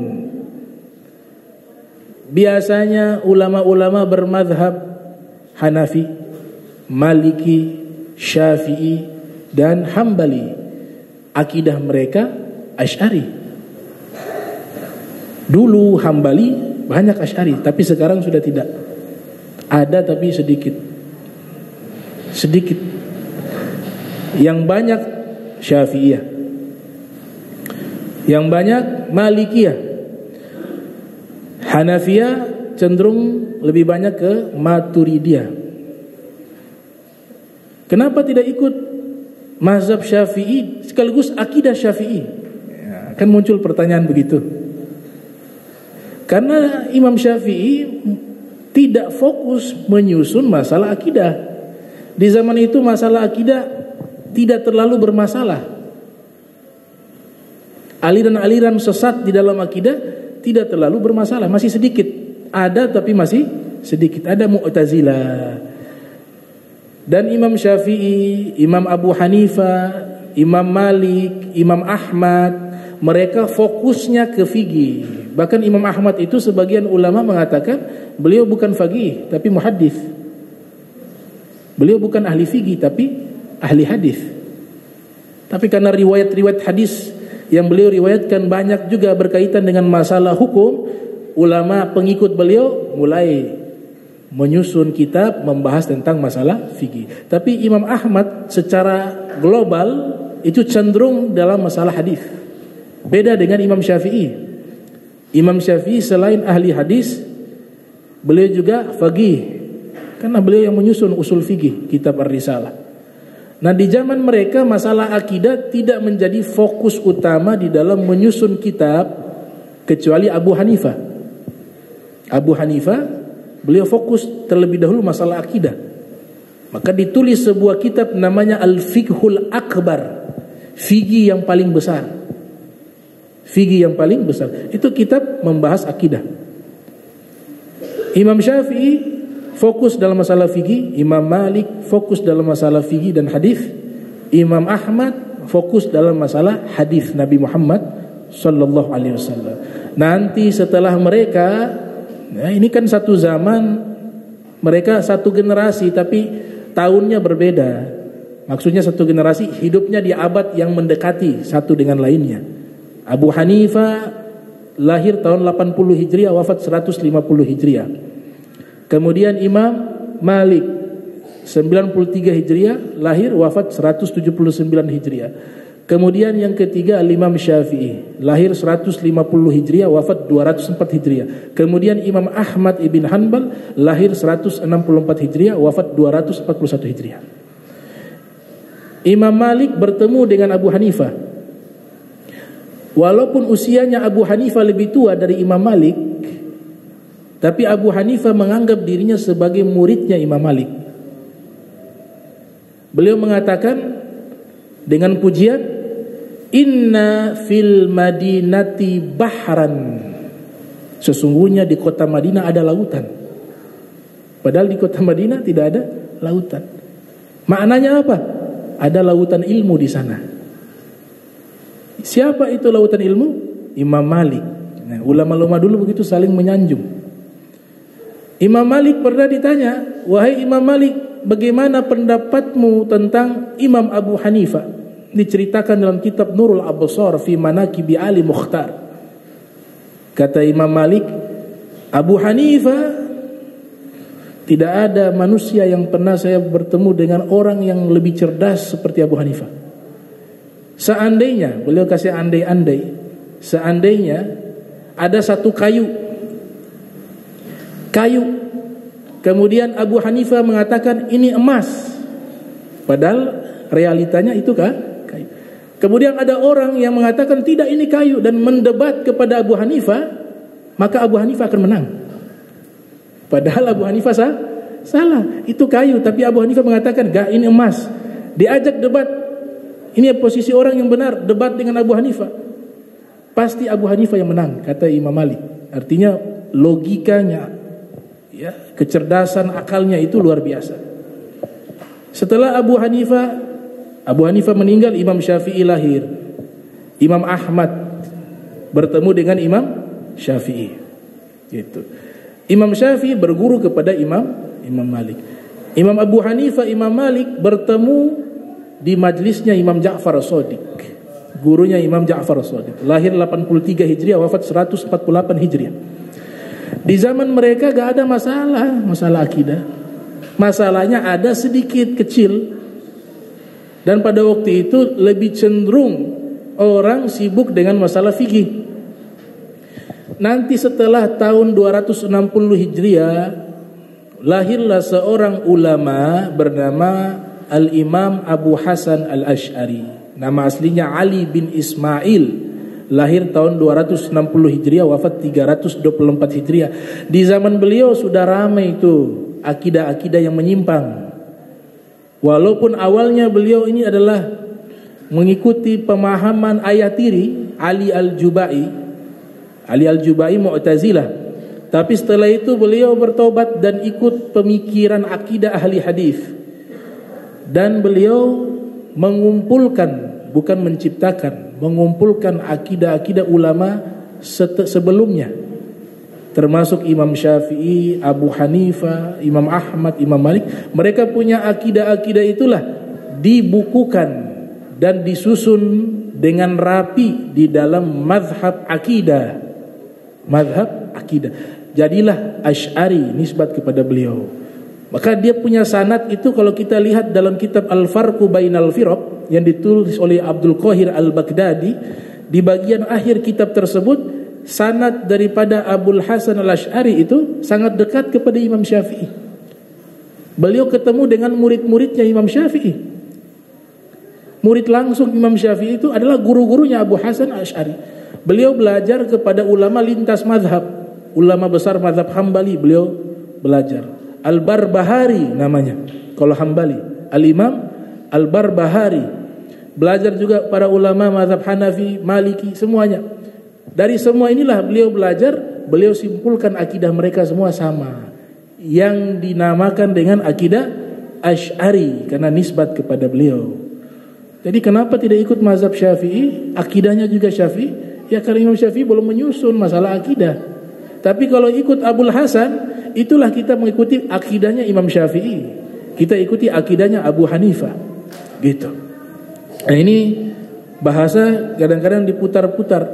Biasanya ulama-ulama bermadhab Hanafi, Maliki, Syafi'i dan Hambali. Akidah mereka Asy'ari. Dulu Hambali banyak Asy'ari, tapi sekarang sudah tidak. Ada tapi sedikit. Sedikit. Yang banyak Syafi'iyah. Yang banyak Malikiyah. Hanafiyah cenderung lebih banyak ke Maturidiyah. Kenapa tidak ikut mazhab Syafi'i sekaligus akidah Syafi'i? Ya, kan muncul pertanyaan begitu. Karena Imam Syafi'i tidak fokus menyusun masalah akidah. Di zaman itu masalah akidah tidak terlalu bermasalah. Aliran-aliran sesat di dalam akidah tidak terlalu bermasalah, masih sedikit. Ada tapi masih sedikit. Ada Mu'tazilah. Dan Imam Syafi'i, Imam Abu Hanifah, Imam Malik, Imam Ahmad, mereka fokusnya ke fikih. Bahkan Imam Ahmad itu sebagian ulama mengatakan beliau bukan faqih tapi muhaddits. Beliau bukan ahli fikih tapi ahli hadis. Tapi karena riwayat-riwayat hadis yang beliau riwayatkan banyak juga berkaitan dengan masalah hukum, ulama pengikut beliau mulai menyusun kitab membahas tentang masalah fikih. Tapi Imam Ahmad secara global itu cenderung dalam masalah hadis. Beda dengan Imam Syafi'i. Imam Syafi'i selain ahli hadis, beliau juga faqih. Karena beliau yang menyusun usul fikih, kitab Ar-Risalah. Nah, di zaman mereka masalah akidah tidak menjadi fokus utama di dalam menyusun kitab kecuali Abu Hanifah. Abu Hanifah beliau fokus terlebih dahulu masalah akidah. Maka ditulis sebuah kitab namanya Al-Fiqhul Akbar, fikih yang paling besar. Fikih yang paling besar. Itu kitab membahas akidah. Imam Syafi'i fokus dalam masalah fikih, Imam Malik fokus dalam masalah fikih dan hadis, Imam Ahmad fokus dalam masalah hadis Nabi Muhammad sallallahu alaihi wasallam. Nanti setelah mereka, ini kan satu zaman, mereka satu generasi tapi tahunnya berbeda. Maksudnya satu generasi hidupnya di abad yang mendekati satu dengan lainnya. Abu Hanifah lahir tahun 80 Hijriah, wafat 150 Hijriah. Kemudian Imam Malik 93 Hijriah, lahir wafat 179 Hijriah. Kemudian yang ketiga Imam Syafi'i, lahir 150 Hijriah, wafat 204 Hijriah. Kemudian Imam Ahmad ibn Hanbal, lahir 164 Hijriah, wafat 241 Hijriah. Imam Malik bertemu dengan Abu Hanifah. Walaupun usianya Abu Hanifah lebih tua dari Imam Malik, tapi Abu Hanifah menganggap dirinya sebagai muridnya Imam Malik. Beliau mengatakan dengan pujian, inna fil madinati bahran, sesungguhnya di kota Madinah ada lautan. Padahal di kota Madinah tidak ada lautan. Maknanya apa? Ada lautan ilmu di sana. Siapa itu lautan ilmu? Imam Malik. Nah, ulama-ulama dulu begitu saling menyanjung. Imam Malik pernah ditanya, wahai Imam Malik, bagaimana pendapatmu tentang Imam Abu Hanifah? Diceritakan dalam kitab Nurul Absar fi Manaqibi Ali Mukhtar. Kata Imam Malik, Abu Hanifah, tidak ada manusia yang pernah saya bertemu dengan orang yang lebih cerdas seperti Abu Hanifah. Seandainya, beliau kasih andai-andai, seandainya ada satu kayu, kemudian Abu Hanifah mengatakan ini emas, padahal realitanya itu kayu. Kemudian ada orang yang mengatakan tidak, ini kayu, dan mendebat kepada Abu Hanifah, maka Abu Hanifah akan menang. Padahal Abu Hanifah salah, itu kayu, tapi Abu Hanifah mengatakan enggak, ini emas. Diajak debat, ini posisi orang yang benar, debat dengan Abu Hanifah, pasti Abu Hanifah yang menang, kata Imam Malik. Artinya logikanya, ya, kecerdasan akalnya itu luar biasa. Setelah Abu Hanifah meninggal, Imam Syafi'i lahir. Imam Ahmad bertemu dengan Imam Syafi'i. Gitu. Imam Syafi'i berguru kepada Imam Malik. Imam Abu Hanifah, Imam Malik bertemu di majlisnya Imam Ja'far As-Shadiq. Gurunya Imam Ja'far As-Shadiq. Lahir 83 Hijriah, wafat 148 Hijriah. Di zaman mereka gak ada masalah akidah. Masalahnya ada sedikit kecil. Dan pada waktu itu lebih cenderung orang sibuk dengan masalah fikih. Nanti setelah tahun 260 Hijriah, lahirlah seorang ulama bernama Al-Imam Abu Hasan Al-Asy'ari. Nama aslinya Ali bin Ismail. Lahir tahun 260 Hijriah, wafat 324 Hijriah. Di zaman beliau sudah ramai itu akidah-akidah yang menyimpang. Walaupun awalnya beliau ini adalah mengikuti pemahaman Ayatiri, Ali Al-Jubai Mu'tazilah. Tapi setelah itu beliau bertobat dan ikut pemikiran akidah ahli hadis. Dan beliau mengumpulkan, bukan menciptakan, mengumpulkan akidah-akidah ulama sebelumnya, termasuk Imam Syafi'i, Abu Hanifah, Imam Ahmad, Imam Malik. Mereka punya akidah-akidah itulah dibukukan dan disusun dengan rapi di dalam mazhab akidah. Jadilah Asy'ari nisbat kepada beliau. Maka dia punya sanad itu kalau kita lihat dalam kitab Al-Farqu Bainal Firaq yang ditulis oleh Abdul Qahir Al-Baghdadi, di bagian akhir kitab tersebut sanad daripada Abul Hasan Al-Asy'ari itu sangat dekat kepada Imam Syafi'i. Beliau ketemu dengan murid-muridnya Imam Syafi'i. Murid langsung Imam Syafi'i itu adalah guru-gurunya Abu Hasan Al-Asy'ari. Beliau belajar kepada ulama lintas mazhab, ulama besar mazhab Hambali beliau belajar. Al-Barbahari namanya kalau Hambali, Al-Imam Al-Barbahari. Belajar juga para ulama mazhab Hanafi, Maliki, semuanya. Dari semua inilah beliau belajar, beliau simpulkan akidah mereka semua sama, yang dinamakan dengan akidah Asy'ari karena nisbat kepada beliau. Jadi kenapa tidak ikut mazhab Syafi'i? Akidahnya juga Syafi'i. Ya karena Imam Syafi'i belum menyusun masalah akidah. Tapi kalau ikut Abul Hasan, itulah kita mengikuti akidahnya Imam Syafi'i. Kita ikuti akidahnya Abu Hanifah. Gitu. Nah ini bahasa kadang-kadang diputar-putar.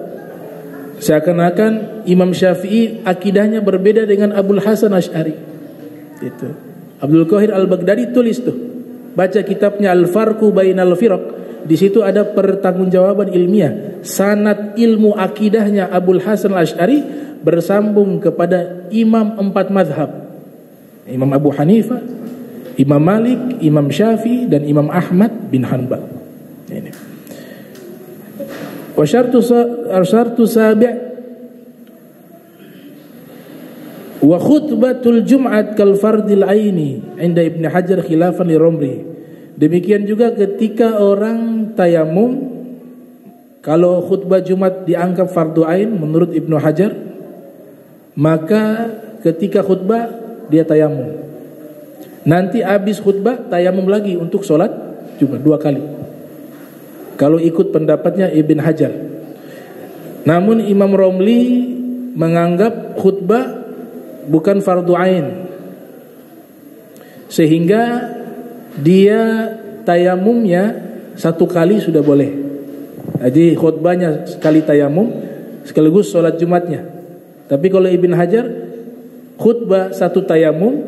Seakan-akan Imam Syafi'i akidahnya berbeda dengan Abul Hasan Asy'ari. Gitu. Abdul Qahir Al-Baghdadi tulis tuh. Baca kitabnya Al-Farqu Bainal Firaq. Di situ ada pertanggungjawaban ilmiah. Sanad ilmu akidahnya Abul Hasan Asy'ari bersambung kepada imam 4 mazhab. Imam Abu Hanifah, Imam Malik, Imam Syafi'i dan Imam Ahmad bin Hanbal. Ini. Wa syartu sabi' wa khutbatul jum'at kal fardil aini 'inda Ibnu Hajar khilafan li Romli. Demikian juga ketika orang tayamum, kalau khutbah Jumat dianggap fardu ain menurut Ibnu Hajar, maka ketika khutbah dia tayamum. Nanti habis khutbah tayamum lagi untuk sholat Jumat 2 kali. Kalau ikut pendapatnya Ibn Hajar. Namun Imam Romli menganggap khutbah bukan fardu ain, sehingga dia tayamumnya 1 kali sudah boleh. Jadi khutbahnya sekali tayamum sekaligus sholat Jumatnya. Tapi kalau Ibn Hajar khutbah 1 tayamum,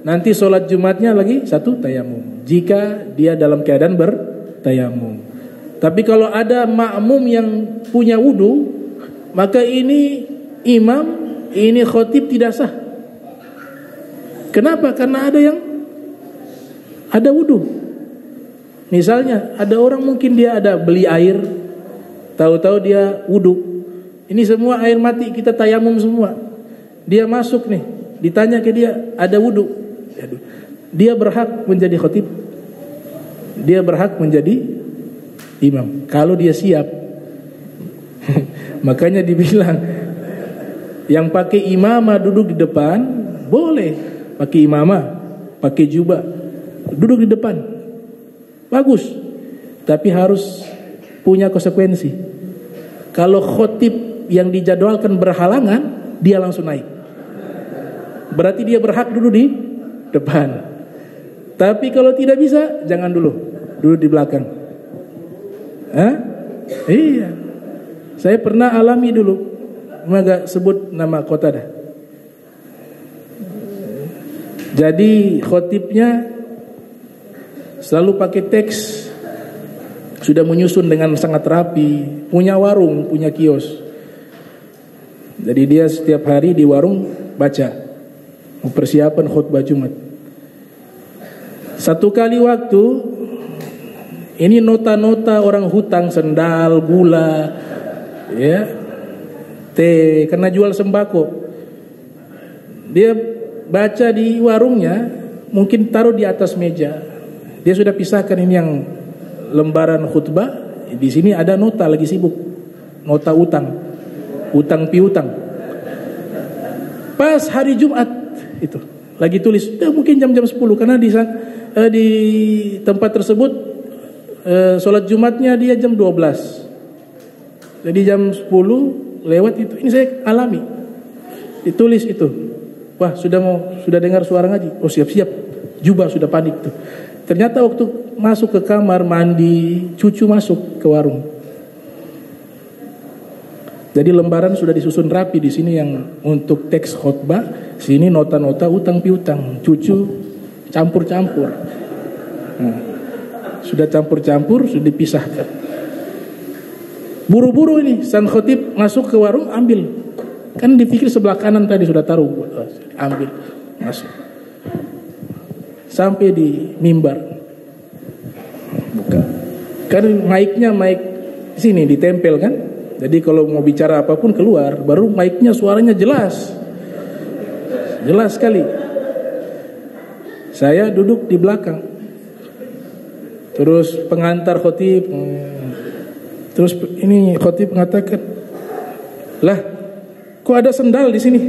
nanti sholat Jumatnya lagi 1 tayamum jika dia dalam keadaan bertayamum. Tapi kalau ada makmum yang punya wudu, maka ini imam, ini khotib tidak sah. Kenapa? Karena ada wudu. Misalnya ada orang mungkin dia ada beli air, tahu-tahu dia wudu. Ini semua air mati, kita tayamum semua. Dia masuk nih, ditanya ke dia, ada wudu. Dia berhak menjadi khotib. Dia berhak menjadi imam kalau dia siap. Makanya dibilang yang pakai imamah duduk di depan boleh, pakai imamah, pakai jubah, duduk di depan bagus, tapi harus punya konsekuensi. Kalau khotib yang dijadwalkan berhalangan, dia langsung naik, berarti dia berhak duduk di depan. Tapi kalau tidak bisa, jangan duduk di belakang. Iya, saya pernah alami dulu, enggak sebut nama kota dah. Jadi khotibnya selalu pakai teks, sudah menyusun dengan sangat rapi, punya warung, punya kios. Jadi dia setiap hari di warung baca, mempersiapkan khutbah Jumat. 1 kali waktu, ini nota-nota orang hutang, sendal, gula, ya, teh, karena jual sembako. Dia baca di warungnya, mungkin taruh di atas meja. Dia sudah pisahkan ini yang lembaran khutbah, di sini ada nota, lagi sibuk, nota utang piutang. Pas hari Jumat itu lagi tulis, mungkin jam-jam 10 karena di tempat tersebut sholat Jumatnya dia jam 12. Jadi jam 10 lewat itu. Ini saya alami. Ditulis itu. Wah, sudah dengar suara ngaji. Oh, siap-siap. Jubah sudah panik tuh. Ternyata waktu masuk ke kamar mandi, cucu masuk ke warung. Jadi lembaran sudah disusun rapi di sini yang untuk teks khutbah, sini nota-nota utang piutang, cucu campur-campur. Nah, sudah campur-campur, sudah dipisahkan. Buru-buru ini sang khotib masuk ke warung, ambil. Kan dipikir sebelah kanan tadi sudah taruh, ambil, masuk. Sampai di mimbar. Buka. Kan mic-nya mic sini ditempel kan? Jadi kalau mau bicara apapun keluar, baru mic-nya suaranya jelas. Jelas sekali. Saya duduk di belakang. Terus pengantar khotib, terus ini khotib mengatakan, "Lah, kok ada sendal di sini?"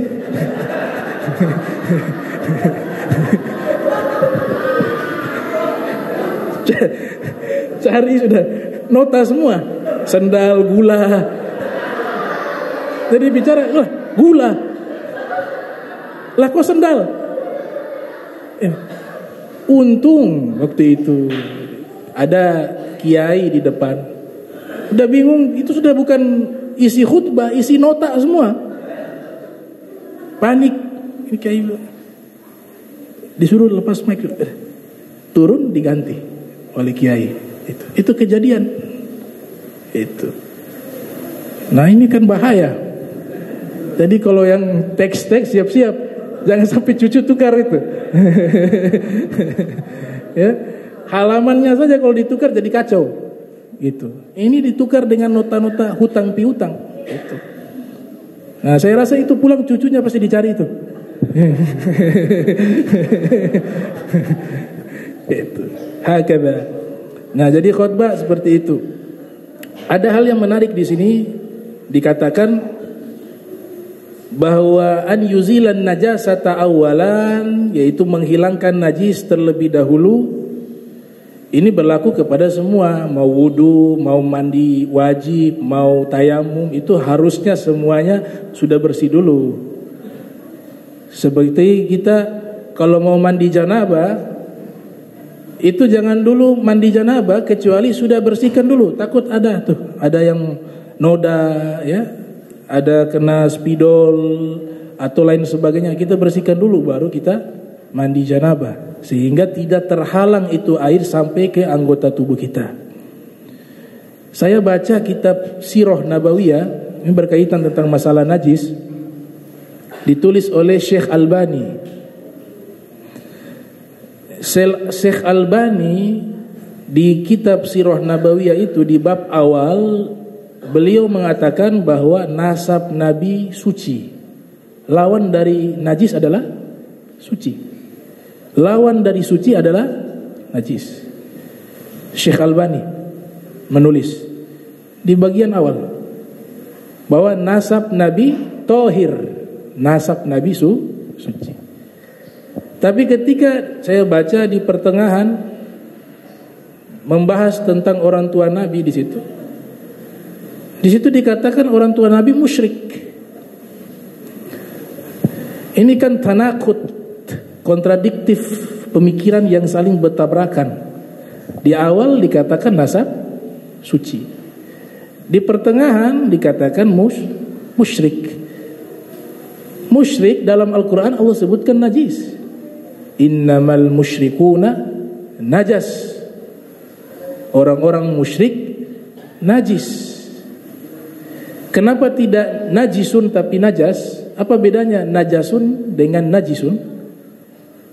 cari sudah nota semua, sendal, gula. Jadi bicara, lah gula, lah kok sendal? Untung waktu itu ada kiai di depan, udah bingung, itu sudah bukan isi khutbah, isi nota semua. Panik, ini kiai disuruh lepas mic, turun diganti oleh kiai. Itu kejadian. Itu. Nah ini kan bahaya. Jadi kalau yang teks-teks siap-siap, jangan sampai cucu tukar itu. Ya, halamannya saja kalau ditukar jadi kacau. Gitu. Ini ditukar dengan nota-nota hutang piutang. Gitu. Nah saya rasa itu pulang cucunya pasti dicari itu. Itu. Hakada. Nah jadi khutbah seperti itu. Ada hal yang menarik di sini, dikatakan bahwa an yuzilan najasata awalan, yaitu menghilangkan najis terlebih dahulu. Ini berlaku kepada semua, mau wudu, mau mandi wajib, mau tayamum, itu harusnya semuanya sudah bersih dulu. Seperti kita kalau mau mandi janabah, itu jangan dulu mandi janabah kecuali sudah bersihkan dulu. Takut ada yang noda, ya, ada kena spidol atau lain sebagainya. Kita bersihkan dulu baru kita mandi janabah, sehingga tidak terhalang itu air sampai ke anggota tubuh kita. Saya baca kitab Sirah Nabawiyah, ini berkaitan tentang masalah najis, ditulis oleh Syekh Albani. Syekh Albani di kitab Sirah Nabawiyah itu di bab awal, beliau mengatakan bahwa nasab Nabi suci. Lawan dari najis adalah suci. Lawan dari suci adalah najis. Syekh Albani menulis di bagian awal bahwa nasab Nabi tohir, nasab Nabi suci. Tapi ketika saya baca di pertengahan membahas tentang orang tua Nabi di situ dikatakan orang tua Nabi musyrik. Ini kan tanakut, kontradiktif pemikiran yang saling bertabrakan. Di awal dikatakan nasab suci, di pertengahan dikatakan musyrik. Musyrik dalam Al-Quran Allah sebutkan najis. Innamal musyrikuna najas. Orang-orang musyrik najis. Kenapa tidak najisun tapi najas? Apa bedanya najasun dengan najisun?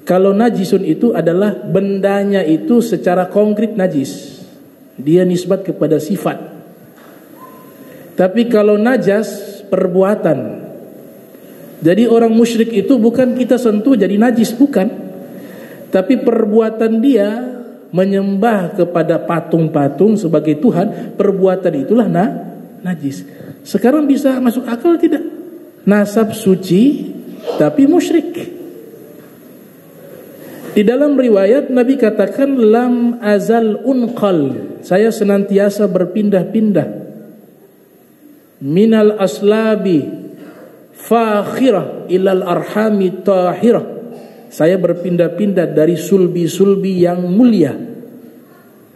Kalau najisun itu adalah bendanya itu secara konkret najis, dia nisbat kepada sifat. Tapi kalau najas perbuatan. Jadi orang musyrik itu bukan kita sentuh jadi najis, bukan. Tapi perbuatan dia menyembah kepada patung-patung sebagai Tuhan, perbuatan itulah najis. Sekarang bisa masuk akal tidak? Nasab suci tapi musyrik. Di dalam riwayat Nabi katakan lam azal unqal, saya senantiasa berpindah-pindah minal aslabi fakhirah ilal arhami tahirah. Saya berpindah-pindah dari sulbi-sulbi yang mulia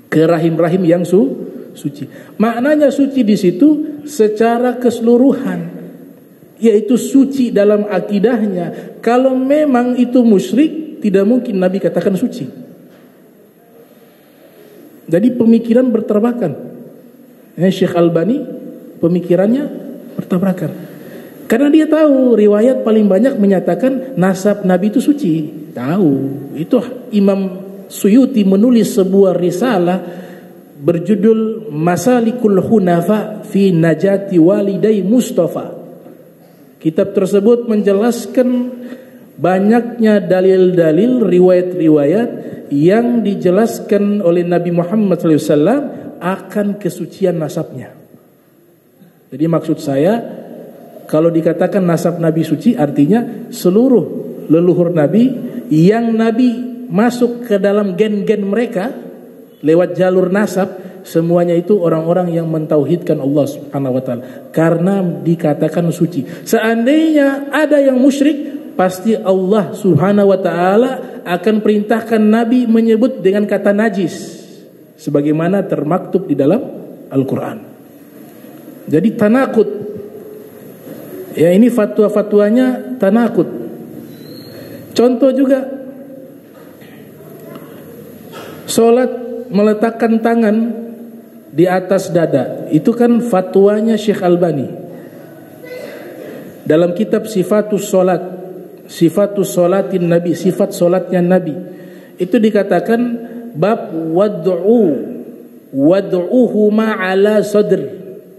ke rahim-rahim yang suci. Maknanya suci di situ secara keseluruhan, yaitu suci dalam akidahnya. Kalau memang itu musyrik, tidak mungkin Nabi katakan suci. Jadi pemikiran bertabrakan. Syekh Albani pemikirannya bertabrakan. Karena dia tahu riwayat paling banyak menyatakan nasab Nabi itu suci. Tahu. Itu Imam Suyuti menulis sebuah risalah berjudul Masalikul Hunafa fi Najati Walidai Mustafa. Kitab tersebut menjelaskan banyaknya dalil-dalil, riwayat-riwayat yang dijelaskan oleh Nabi Muhammad SAW akan kesucian nasabnya. Jadi maksud saya, kalau dikatakan nasab Nabi suci, artinya seluruh leluhur Nabi yang Nabi masuk ke dalam gen-gen mereka lewat jalur nasab, semuanya itu orang-orang yang mentauhidkan Allah Subhanahu wa taala karena dikatakan suci. Seandainya ada yang musyrik, pasti Allah Subhanahu wa taala akan perintahkan Nabi menyebut dengan kata najis sebagaimana termaktub di dalam Al-Qur'an. Jadi tanakut. Ya, ini fatwa-fatwanya tanakut. Contoh juga salat meletakkan tangan di atas dada. Itu kan fatwanya Syekh Albani. Dalam kitab Sifatus Sholatin Nabi, sifat salatnya Nabi. Itu dikatakan bab wad'uhuma ala sadr,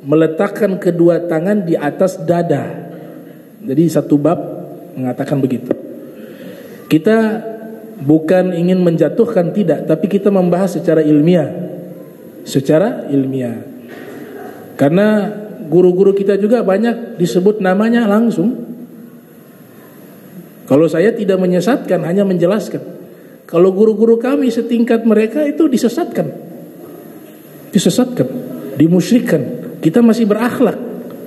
meletakkan kedua tangan di atas dada. Jadi satu bab mengatakan begitu. Kita bukan ingin menjatuhkan, tidak, tapi kita membahas secara ilmiah. Secara ilmiah. Karena guru-guru kita juga banyak disebut namanya langsung. Kalau saya tidak menyesatkan, hanya menjelaskan. Kalau guru-guru kami setingkat mereka itu disesatkan. Disesatkan, dimusyrikkan. Kita masih berakhlak,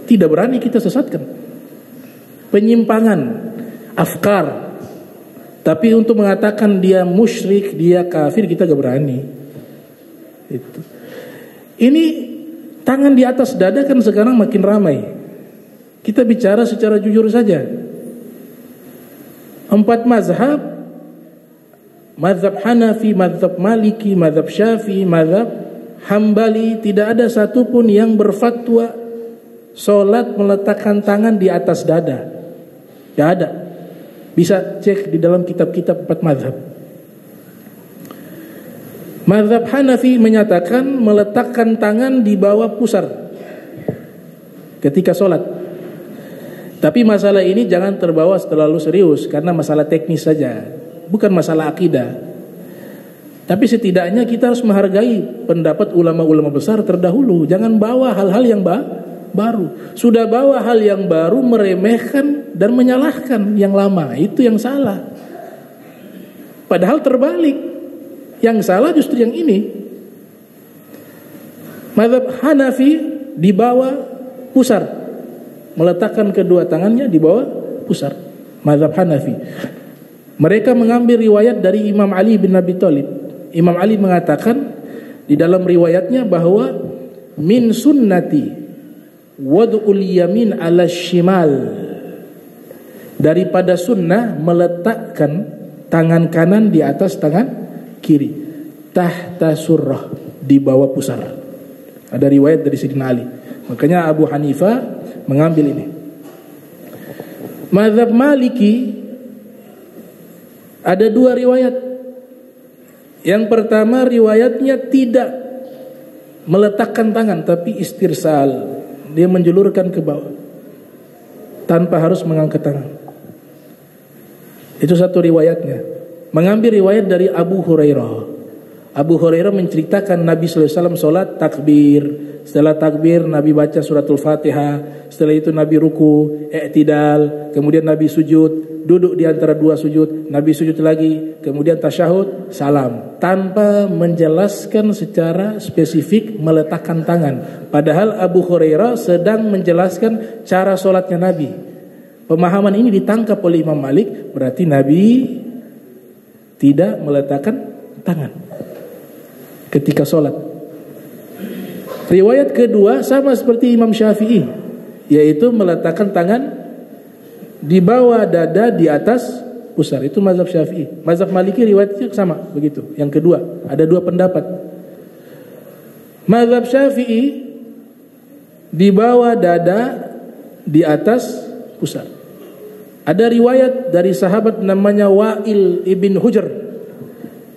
tidak berani kita sesatkan. Penyimpangan afkar. Tapi untuk mengatakan dia musyrik, dia kafir, kita gak berani. Itu. Ini tangan di atas dada kan sekarang makin ramai. Kita bicara secara jujur saja. 4 mazhab, mazhab Hanafi, mazhab Maliki, mazhab Syafi'i, mazhab Hambali, tidak ada satupun yang berfatwa sholat meletakkan tangan di atas dada. Tidak ada. Bisa cek di dalam kitab-kitab 4 mazhab. Mazhab Hanafi menyatakan meletakkan tangan di bawah pusar ketika sholat. Tapi masalah ini jangan terbawa terlalu serius, karena masalah teknis saja, bukan masalah akidah. Tapi setidaknya kita harus menghargai pendapat ulama-ulama besar terdahulu. Jangan bawa hal-hal yang baru. Sudah bawa hal yang baru, meremehkan dan menyalahkan yang lama. Itu yang salah. Padahal terbalik. Yang salah justru yang ini. Mazhab Hanafi di bawah pusar, meletakkan kedua tangannya di bawah pusar. Mazhab Hanafi. Mereka mengambil riwayat dari Imam Ali bin Abi Thalib. Imam Ali mengatakan di dalam riwayatnya bahwa min sunnati wad'ul yamin ala shimal, daripada sunnah meletakkan tangan kanan di atas tangan kiri, tahta surrah, di bawah pusar. Ada riwayat dari Sayyidina Ali. Makanya Abu Hanifah mengambil ini. Mazhab Maliki ada 2 riwayat. Yang pertama riwayatnya tidak meletakkan tangan, tapi istirsal, dia menjulurkan ke bawah tanpa harus mengangkat tangan. Itu satu riwayatnya. Mengambil riwayat dari Abu Hurairah. Abu Hurairah menceritakan Nabi sallallahu alaihi wasallam salat takbir. Setelah takbir Nabi baca suratul Fatihah. Setelah itu Nabi ruku, i'tidal, kemudian Nabi sujud, duduk di antara 2 sujud, Nabi sujud lagi, kemudian tasyahud, salam, tanpa menjelaskan secara spesifik meletakkan tangan. Padahal Abu Hurairah sedang menjelaskan cara sholatnya Nabi. Pemahaman ini ditangkap oleh Imam Malik, berarti Nabi tidak meletakkan tangan ketika sholat. Riwayat kedua sama seperti Imam Syafi'i, yaitu meletakkan tangan di bawah dada di atas pusar. Itu mazhab Syafi'i. Mazhab Maliki riwayatnya sama begitu. Yang kedua, ada 2 pendapat. Mazhab Syafi'i di bawah dada di atas pusar. Ada riwayat dari sahabat namanya Wa'il ibn Hujr.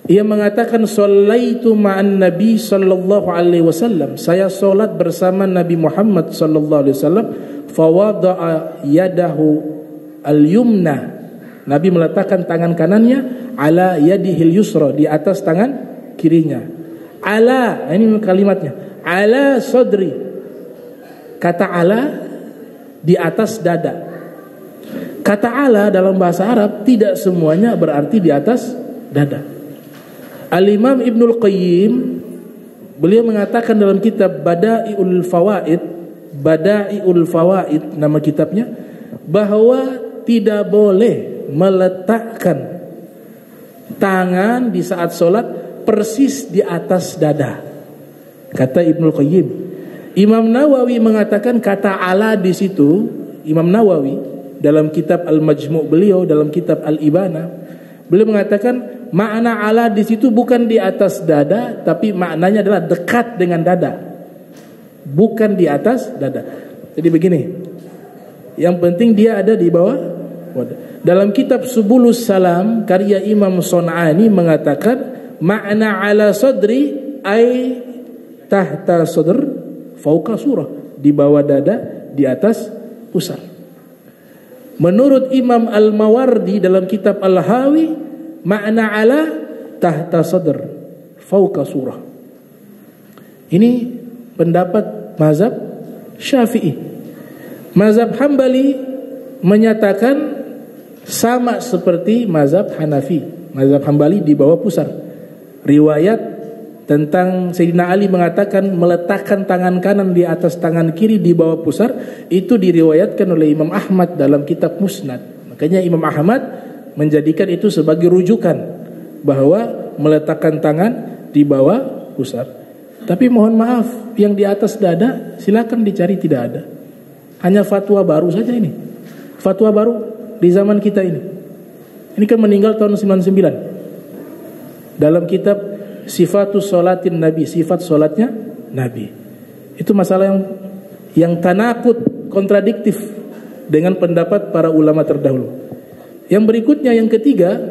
Ia mengatakan shallaitu ma'an Nabi sallallahu alaihi wasallam. Saya salat bersama Nabi Muhammad sallallahu alaihi wasallam, fa wada'a yadahu al-yumna. Nabi meletakkan tangan kanannya ala yadihil yusra, di atas tangan kirinya. Ala, ini kalimatnya. Ala sadri. Kata ala di atas dada. Kata ala dalam bahasa Arab tidak semuanya berarti di atas dada. Al-Imam Ibnul Qayyim beliau mengatakan dalam kitab Bada'iul Fawaid nama kitabnya, bahwa tidak boleh meletakkan tangan di saat sholat persis di atas dada, kata Ibnu Qayyim. Imam Nawawi mengatakan kata ala di situ, Imam Nawawi dalam kitab Al-Majmu' beliau, dalam kitab Al-Ibana, beliau mengatakan makna ala di situ bukan di atas dada, tapi maknanya adalah dekat dengan dada, bukan di atas dada. Jadi begini, yang penting dia ada di bawah. Dalam kitab Subulus Salam karya Imam Son'ani mengatakan makna ala sadri ay tahta sadr fauqa surah, di bawah dada, di atas pusar. Menurut Imam Al-Mawardi dalam kitab Al-Hawi, makna ala tahta sadr fauqa surah. Ini pendapat mazhab Syafi'i. Mazhab Hambali menyatakan sama seperti mazhab Hanafi. Mazhab Hambali di bawah pusar. Riwayat tentang Sayyidina Ali mengatakan meletakkan tangan kanan di atas tangan kiri di bawah pusar, itu diriwayatkan oleh Imam Ahmad dalam kitab Musnad. Makanya Imam Ahmad menjadikan itu sebagai rujukan bahwa meletakkan tangan di bawah pusar. Tapi mohon maaf, yang di atas dada silakan dicari, tidak ada. Hanya fatwa baru saja ini. Fatwa baru di zaman kita ini. Ini kan meninggal tahun 99. Dalam kitab Sifatus Sholatin Nabi, sifat sholatnya Nabi. Itu masalah yang tanakut, kontradiktif dengan pendapat para ulama terdahulu. Yang berikutnya, yang ketiga,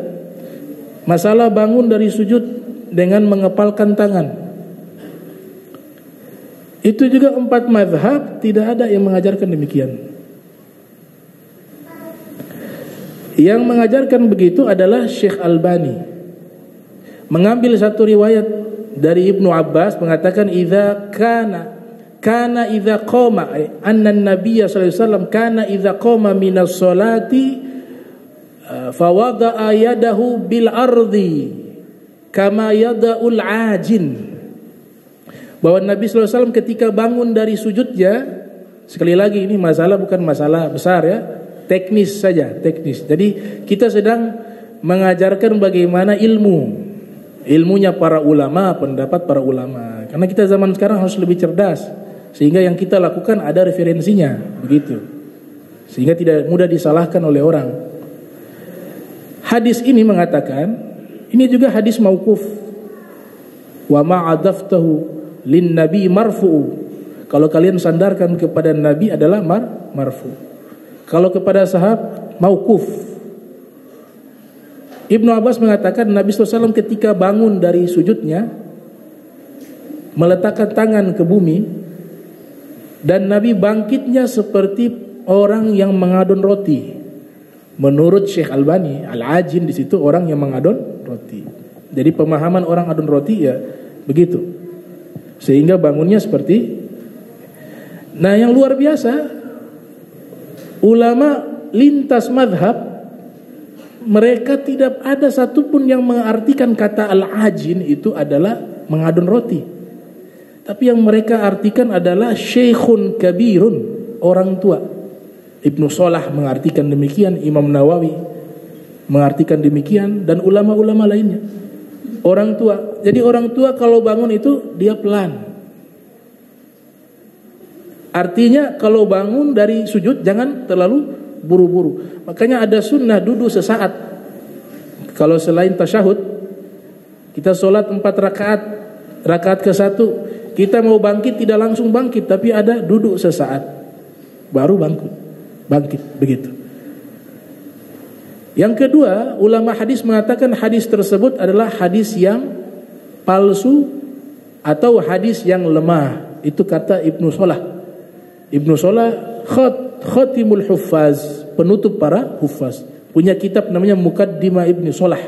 masalah bangun dari sujud dengan mengepalkan tangan. Itu juga 4 mazhab tidak ada yang mengajarkan demikian. Yang mengajarkan begitu adalah Syekh Albani. Mengambil satu riwayat dari Ibnu Abbas mengatakan idza kana idza qama anna an-nabiy sallallahu alaihi wasallam kana idza qama minas salati fa wada'a yadahu bil ardi kama yada'ul ajin. Bahwa Nabi sallallahu alaihi wasallam ketika bangun dari sujudnya, sekali lagi ini masalah bukan masalah besar ya, teknis saja, teknis. Jadi kita sedang mengajarkan bagaimana ilmunya para ulama, pendapat para ulama. Karena kita zaman sekarang harus lebih cerdas, sehingga yang kita lakukan ada referensinya, begitu. Sehingga tidak mudah disalahkan oleh orang. Hadis ini mengatakan, ini juga hadis mauquf. Wa ma'adaftahu lin nabi marfu'u. Kalau kalian sandarkan kepada nabi adalah marfu'. Kalau kepada sahabat mauquf. Ibnu Abbas mengatakan Nabi SAW ketika bangun dari sujudnya meletakkan tangan ke bumi, dan Nabi bangkitnya seperti orang yang mengadon roti. Menurut Syekh Albani, al-ajin di situ orang yang mengadon roti. Jadi pemahaman orang adon roti ya begitu. Sehingga bangunnya seperti. Nah, yang luar biasa, ulama lintas madhab, mereka tidak ada satupun yang mengartikan kata al-ajin itu adalah mengadon roti. Tapi yang mereka artikan adalah syekhun kabirun, orang tua. Ibnu Shalah mengartikan demikian, Imam Nawawi mengartikan demikian, dan ulama-ulama lainnya. Orang tua. Jadi orang tua kalau bangun itu dia pelan. Artinya kalau bangun dari sujud jangan terlalu buru-buru. Makanya ada sunnah duduk sesaat. Kalau selain tasyahud, kita sholat 4 rakaat, rakaat ke-1 kita mau bangkit tidak langsung bangkit, tapi ada duduk sesaat baru bangkit begitu. Yang kedua, ulama hadis mengatakan hadis tersebut adalah hadis yang palsu atau hadis yang lemah. Itu kata Ibnu Shalah. Ibnu Shalah Khatimul Huffaz, penutup para huffaz, punya kitab namanya Muqaddimah Ibnu Shalah.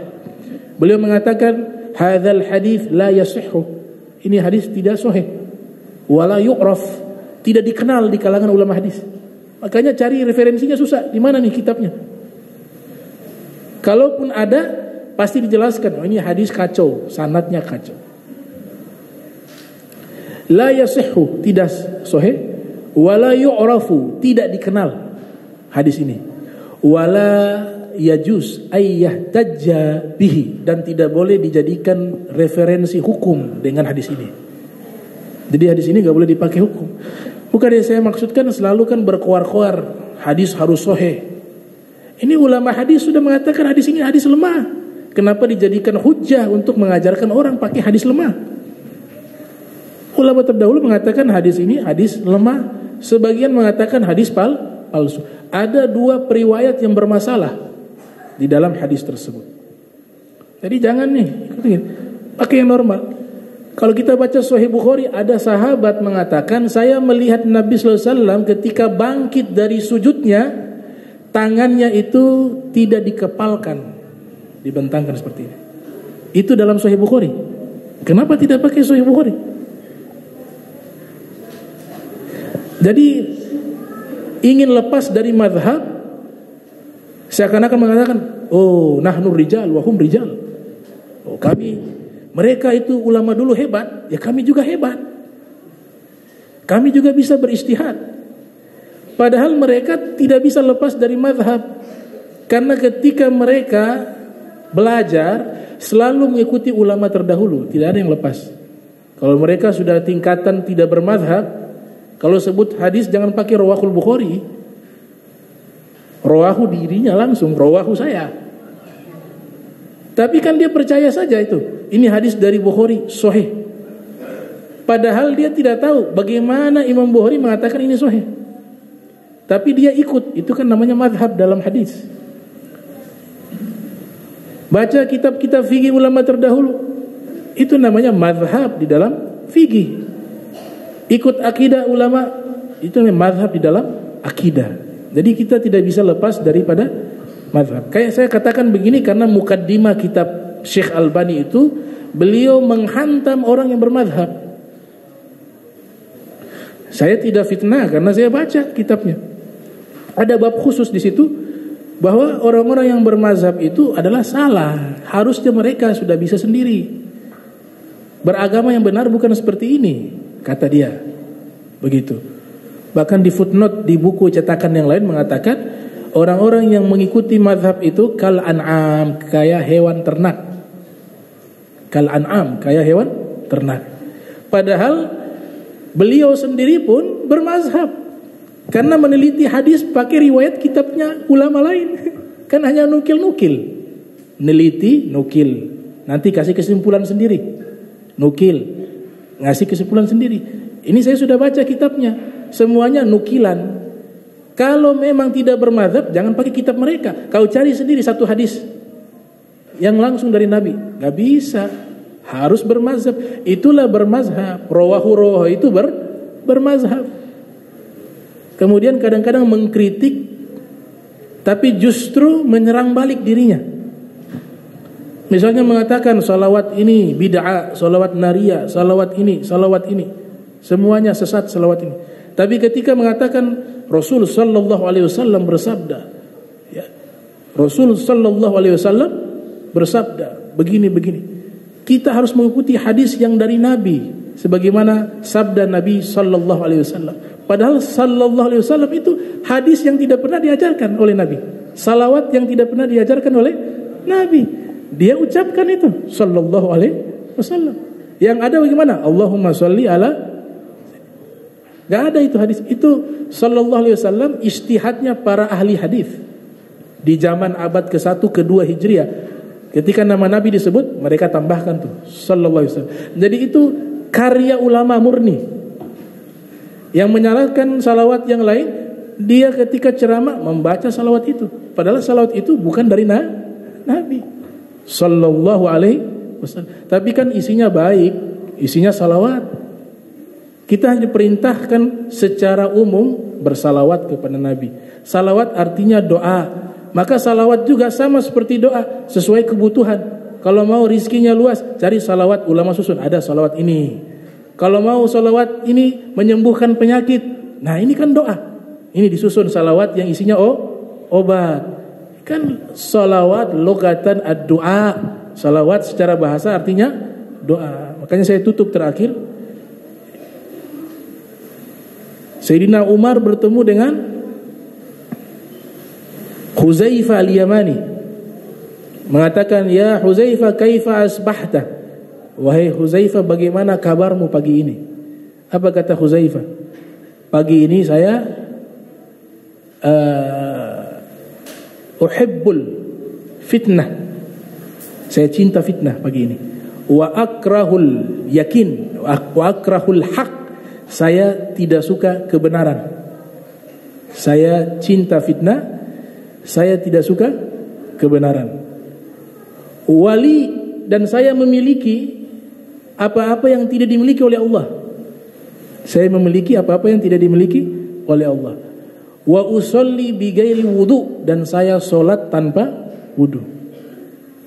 Beliau mengatakan hadzal hadis la yasihhu. Ini hadis tidak sahih. Wala yu'raf, tidak dikenal di kalangan ulama hadis. Makanya cari referensinya susah. Di mana nih kitabnya? Kalaupun ada pasti dijelaskan, oh ini hadis kacau, sanadnya kacau. La yasihhu, tidak sahih. Wala yu'rafu, tidak dikenal hadis ini. Wala yajuz ayyahtajja bihi, dan tidak boleh dijadikan referensi hukum dengan hadis ini. Jadi hadis ini gak boleh dipakai hukum. Bukan yang saya maksudkan selalu kan berkoar-koar hadis harus sahih. Ini ulama hadis sudah mengatakan hadis ini hadis lemah. Kenapa dijadikan hujjah untuk mengajarkan orang pakai hadis lemah? Ulama terdahulu mengatakan hadis ini hadis lemah. Sebagian mengatakan hadis palsu. Ada dua periwayat yang bermasalah di dalam hadis tersebut. Jadi jangan nih pakai yang normal. Kalau kita baca Sahih Bukhari, ada sahabat mengatakan, saya melihat Nabi SAW ketika bangkit dari sujudnya, tangannya itu tidak dikepalkan, dibentangkan seperti ini. Itu dalam Sahih Bukhari. Kenapa tidak pakai Sahih Bukhari? Jadi ingin lepas dari mazhab, seakan-akan mengatakan, oh nahnu rijal wa hum rijal. Oh mereka itu ulama dulu hebat, ya kami juga hebat. Kami juga bisa beristihad. Padahal mereka tidak bisa lepas dari mazhab. Karena ketika mereka belajar selalu mengikuti ulama terdahulu, tidak ada yang lepas. Kalau mereka sudah tingkatan tidak bermazhab, kalau sebut hadis jangan pakai rawahul Bukhari. Rawahu dirinya langsung, rawahu saya. Tapi kan dia percaya saja itu. Ini hadis dari Bukhari, sahih. Padahal dia tidak tahu bagaimana Imam Bukhari mengatakan ini sahih. Tapi dia ikut, itu kan namanya mazhab dalam hadis. Baca kitab-kitab fikih ulama terdahulu, itu namanya mazhab di dalam fikih. Ikut akidah ulama, itu mazhab di dalam akidah. Jadi kita tidak bisa lepas daripada mazhab. Kayak saya katakan begini karena mukaddimah kitab Syekh Albani itu, beliau menghantam orang yang bermazhab. Saya tidak fitnah karena saya baca kitabnya. Ada bab khusus di situ bahwa orang-orang yang bermazhab itu adalah salah. Harusnya mereka sudah bisa sendiri. Beragama yang benar bukan seperti ini, kata dia. Begitu. Bahkan di footnote di buku cetakan yang lain mengatakan orang-orang yang mengikuti mazhab itu kal an'am, kayak hewan ternak. Kal an'am, kayak hewan ternak. Padahal beliau sendiri pun bermazhab karena meneliti hadis pakai riwayat kitabnya ulama lain. Kan hanya nukil-nukil. Neliti, nukil. Nanti kasih kesimpulan sendiri. Nukil. Ngasih kesimpulan sendiri. Ini saya sudah baca kitabnya, semuanya nukilan. Kalau memang tidak bermazhab, jangan pakai kitab mereka. Kau cari sendiri satu hadis yang langsung dari Nabi, nggak bisa. Harus bermazhab. Itulah bermazhab. Rawahu itu bermazhab. Kemudian kadang-kadang mengkritik, tapi justru menyerang balik dirinya. Misalnya mengatakan salawat ini bid'ah, salawat nariyah, salawat ini. Semuanya sesat salawat ini. Tapi ketika mengatakan Rasul sallallahu alaihi wasallam bersabda, ya, Rasul sallallahu alaihi wasallam bersabda begini. Kita harus mengikuti hadis yang dari Nabi sebagaimana sabda Nabi sallallahu alaihi wasallam. Padahal sallallahu alaihi wasallam itu hadis yang tidak pernah diajarkan oleh Nabi. Salawat yang tidak pernah diajarkan oleh Nabi. Dia ucapkan itu sallallahu alaihi wasallam. Yang ada bagaimana? Allahumma sholli ala. Gak ada itu hadis. Itu sallallahu alaihi wasallam ijtihadnya para ahli hadis di zaman abad ke-1 ke-2 Hijriah. Ketika nama Nabi disebut, mereka tambahkan tuh sallallahu alaihi wasallam. Jadi itu karya ulama murni. Yang menyalahkan salawat yang lain, dia ketika ceramah membaca salawat itu. Padahal salawat itu bukan dari Nabi sallallahu alaihi wasallam. Tapi kan isinya baik, isinya salawat. Kita hanya perintahkan secara umum bersalawat kepada Nabi. Salawat artinya doa. Maka salawat juga sama seperti doa, sesuai kebutuhan. Kalau mau rizkinya luas, cari salawat ulama susun. Ada salawat ini. Kalau mau salawat ini menyembuhkan penyakit, nah ini kan doa. Ini disusun salawat yang isinya obat. Kan salawat logatan ad-doa. Salawat secara bahasa artinya doa. Makanya saya tutup terakhir. Sayyidina Umar bertemu dengan Huzaifah al-Yamani, mengatakan, "Ya Huzaifah, kaifa asbahta?" Wahai Huzaifah, bagaimana kabarmu pagi ini? Apa kata Huzaifah? Pagi ini saya uhibbul fitnah. Saya cinta fitnah pagi ini. Wa akrahul yakin, wa akrahul haq. Saya tidak suka kebenaran. Saya cinta fitnah, saya tidak suka kebenaran. Wali, dan saya memiliki apa-apa yang tidak dimiliki oleh Allah. Saya memiliki apa-apa yang tidak dimiliki oleh Allah. Wa usolli bighairi wudu, dan saya solat tanpa wudu.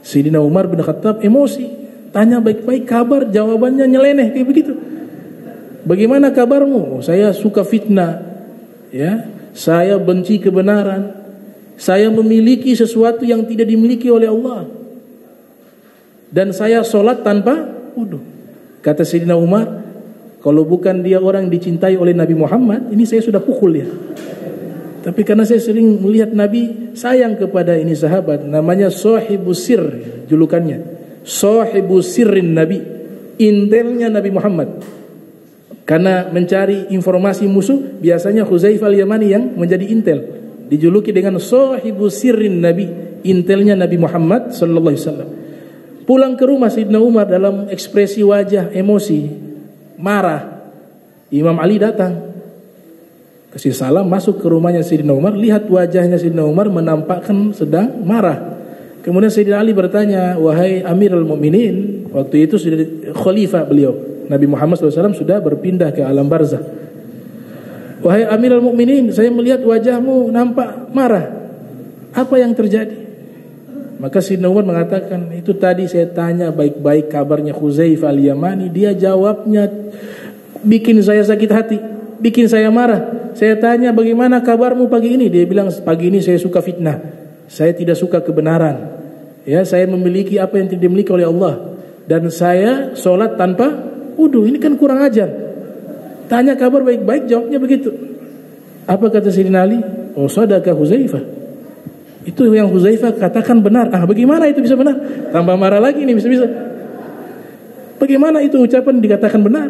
Sayyidina Umar bin Khattab emosi, tanya baik-baik kabar, jawabannya nyeleneh kayak begitu. Bagaimana kabarmu? Saya suka fitnah, ya. Saya benci kebenaran. Saya memiliki sesuatu yang tidak dimiliki oleh Allah. Dan saya solat tanpa wudu. Kata Sayyidina Umar, kalau bukan dia orang dicintai oleh Nabi Muhammad, ini saya sudah pukul dia. Tapi karena saya sering melihat Nabi sayang kepada ini sahabat, namanya Sahibus Sir, julukannya. Sahibus Sirrin Nabi, intelnya Nabi Muhammad. Karena mencari informasi musuh, biasanya Huzaifah al-Yamani yang menjadi intel. Dijuluki dengan Sahibus Sirrin Nabi, intelnya Nabi Muhammad sallallahu alaihi wasallam. Pulang ke rumah Sayyidina Umar dalam ekspresi wajah emosi, marah. Imam Ali datang, kasih salam, masuk ke rumahnya Sayyidina Umar. Lihat wajahnya Sayyidina Umar menampakkan sedang marah. Kemudian Sayyidina Ali bertanya, "Wahai Amirul Mukminin," waktu itu sudah khalifah beliau, Nabi Muhammad SAW sudah berpindah ke alam barzah. "Wahai Amirul Mukminin, saya melihat wajahmu nampak marah. Apa yang terjadi?" Maka Sayyidina Umar mengatakan, "Itu tadi saya tanya baik-baik kabarnya Huzaifah al-Yamani, dia jawabnya bikin saya sakit hati, bikin saya marah. Saya tanya bagaimana kabarmu pagi ini, dia bilang pagi ini saya suka fitnah, saya tidak suka kebenaran. Ya, saya memiliki apa yang tidak dimiliki oleh Allah, dan saya sholat tanpa wudu. Ini kan kurang ajar. Tanya kabar baik-baik, jawabnya begitu." Apa kata Sayyidina Ali? "Oh, sadaka Huzaifah. Itu yang Huzaifah katakan benar." Ah, bagaimana itu bisa benar? Tambah marah lagi nih, bisa-bisa. Bagaimana itu ucapan dikatakan benar?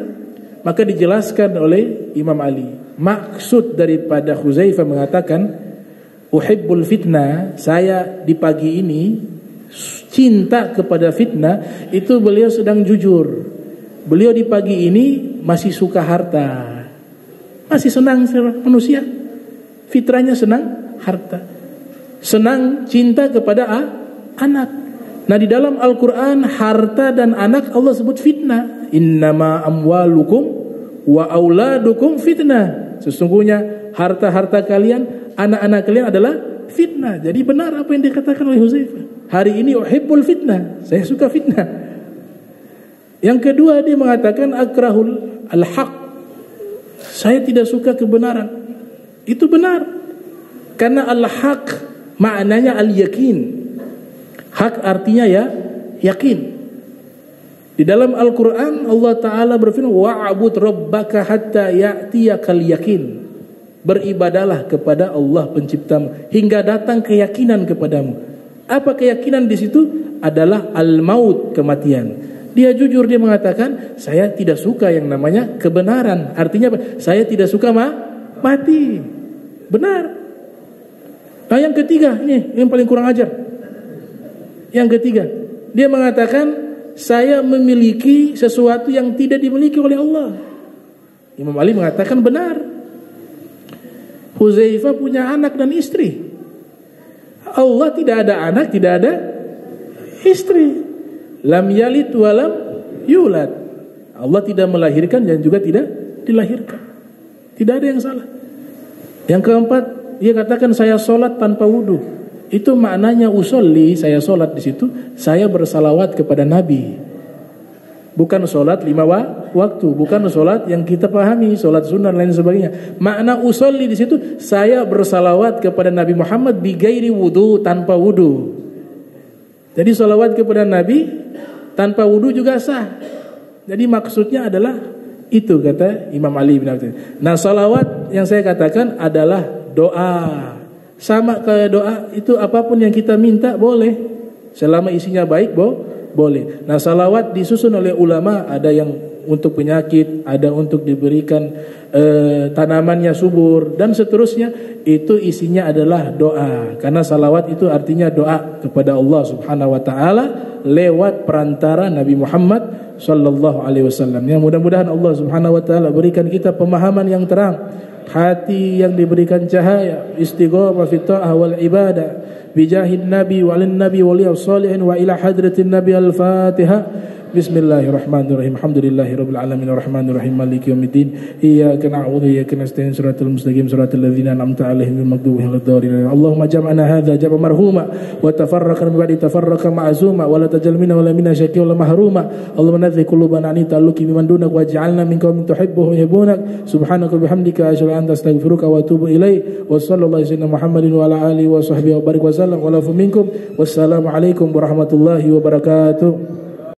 Maka dijelaskan oleh Imam Ali, maksud daripada Huzaifah mengatakan uhibbul fitnah, saya di pagi ini cinta kepada fitnah, itu beliau sedang jujur. Beliau di pagi ini masih suka harta, masih senang manusia, fitrahnya senang harta, senang cinta kepada anak. Nah, di dalam Al-Quran harta dan anak Allah sebut fitnah. Innama amwalukum wa auladukum fitnah. Sesungguhnya harta-harta kalian, anak-anak kalian adalah fitnah. Jadi benar apa yang dikatakan oleh Huzaifah. Hari ini uhibbul fitnah, saya suka fitnah. Yang kedua, dia mengatakan akrahul al-haq, saya tidak suka kebenaran. Itu benar, karena al-haq maknanya al-yakin. Hak artinya ya yakin. Di dalam Al-Quran Allah Ta'ala berfirman, wa'abud rabbaka hatta ya'tiyakal yakin. Beribadalah kepada Allah penciptamu hingga datang keyakinan kepadamu. Apa keyakinan di situ? Adalah al-maut, kematian. Dia jujur, dia mengatakan saya tidak suka yang namanya kebenaran. Artinya apa? Saya tidak suka mati. Benar. Nah, yang ketiga, ini yang paling kurang ajar. Yang ketiga, dia mengatakan saya memiliki sesuatu yang tidak dimiliki oleh Allah. Imam Ali mengatakan benar. Huzaifah punya anak dan istri. Allah tidak ada anak, tidak ada istri. Lam yalid walam yulad. Allah tidak melahirkan dan juga tidak dilahirkan. Tidak ada yang salah. Yang keempat, dia katakan saya sholat tanpa wudu. Itu maknanya usolli, saya sholat di situ, saya bersalawat kepada Nabi. Bukan sholat 5 waktu, bukan sholat yang kita pahami, sholat sunnah dan lain sebagainya. Makna usolli di situ, saya bersalawat kepada Nabi Muhammad bighairi wudu, tanpa wudu. Jadi salawat kepada Nabi tanpa wudu juga sah. Jadi maksudnya adalah Itu kata Imam Ali bin Abi Thalib. Nah, salawat yang saya katakan adalah doa. Sama kayak doa itu, apapun yang kita minta boleh, selama isinya baik boleh. Nah, salawat disusun oleh ulama, ada yang untuk penyakit, ada untuk diberikan tanamannya subur dan seterusnya. Itu isinya adalah doa, karena salawat itu artinya doa kepada Allah Subhanahu wa taala lewat perantara Nabi Muhammad sallallahu alaihi wasallam. Ya, mudah-mudahan Allah Subhanahu wa taala berikan kita pemahaman yang terang, hati yang diberikan cahaya, istiqamah fi ta'ah wal ibadah bijahid nabi walin nabi waliyus salihin wa ila hadratin nabi. Al-Fatihah. Bismillahirrahmanirrahim. Alhamdulillahirabbil alamin arrahmanir rahim maliki yaumiddin. Iyyaka na'budu wa iyyaka nasta'in shiratal mustaqim shiratal ladzina an'amta 'alaihim ghairil maghdubi 'alaihim. Allahumma jam'ana hadza jam'an marhuma wa tafarraqna min ba'di tafarraqa ma'zuma wa la tajal minna wa la minna syaqiyyan wa la mahruma. Allahumma nadhi qulubana an ta'alluqi biman dunak waj'alna min qaumin tuhibbuhum yuhibbunak. Subhanaka bihamdika asyhadu an la ilaha illa anta astaghfiruka wa atubu ilaik. Wa sallallahu alaihi wasallam Muhammadin wa ala alihi wa sahbihi wa barik wa sallam wa la minkum. Wassalamu alaikum warahmatullahi wabarakatuh.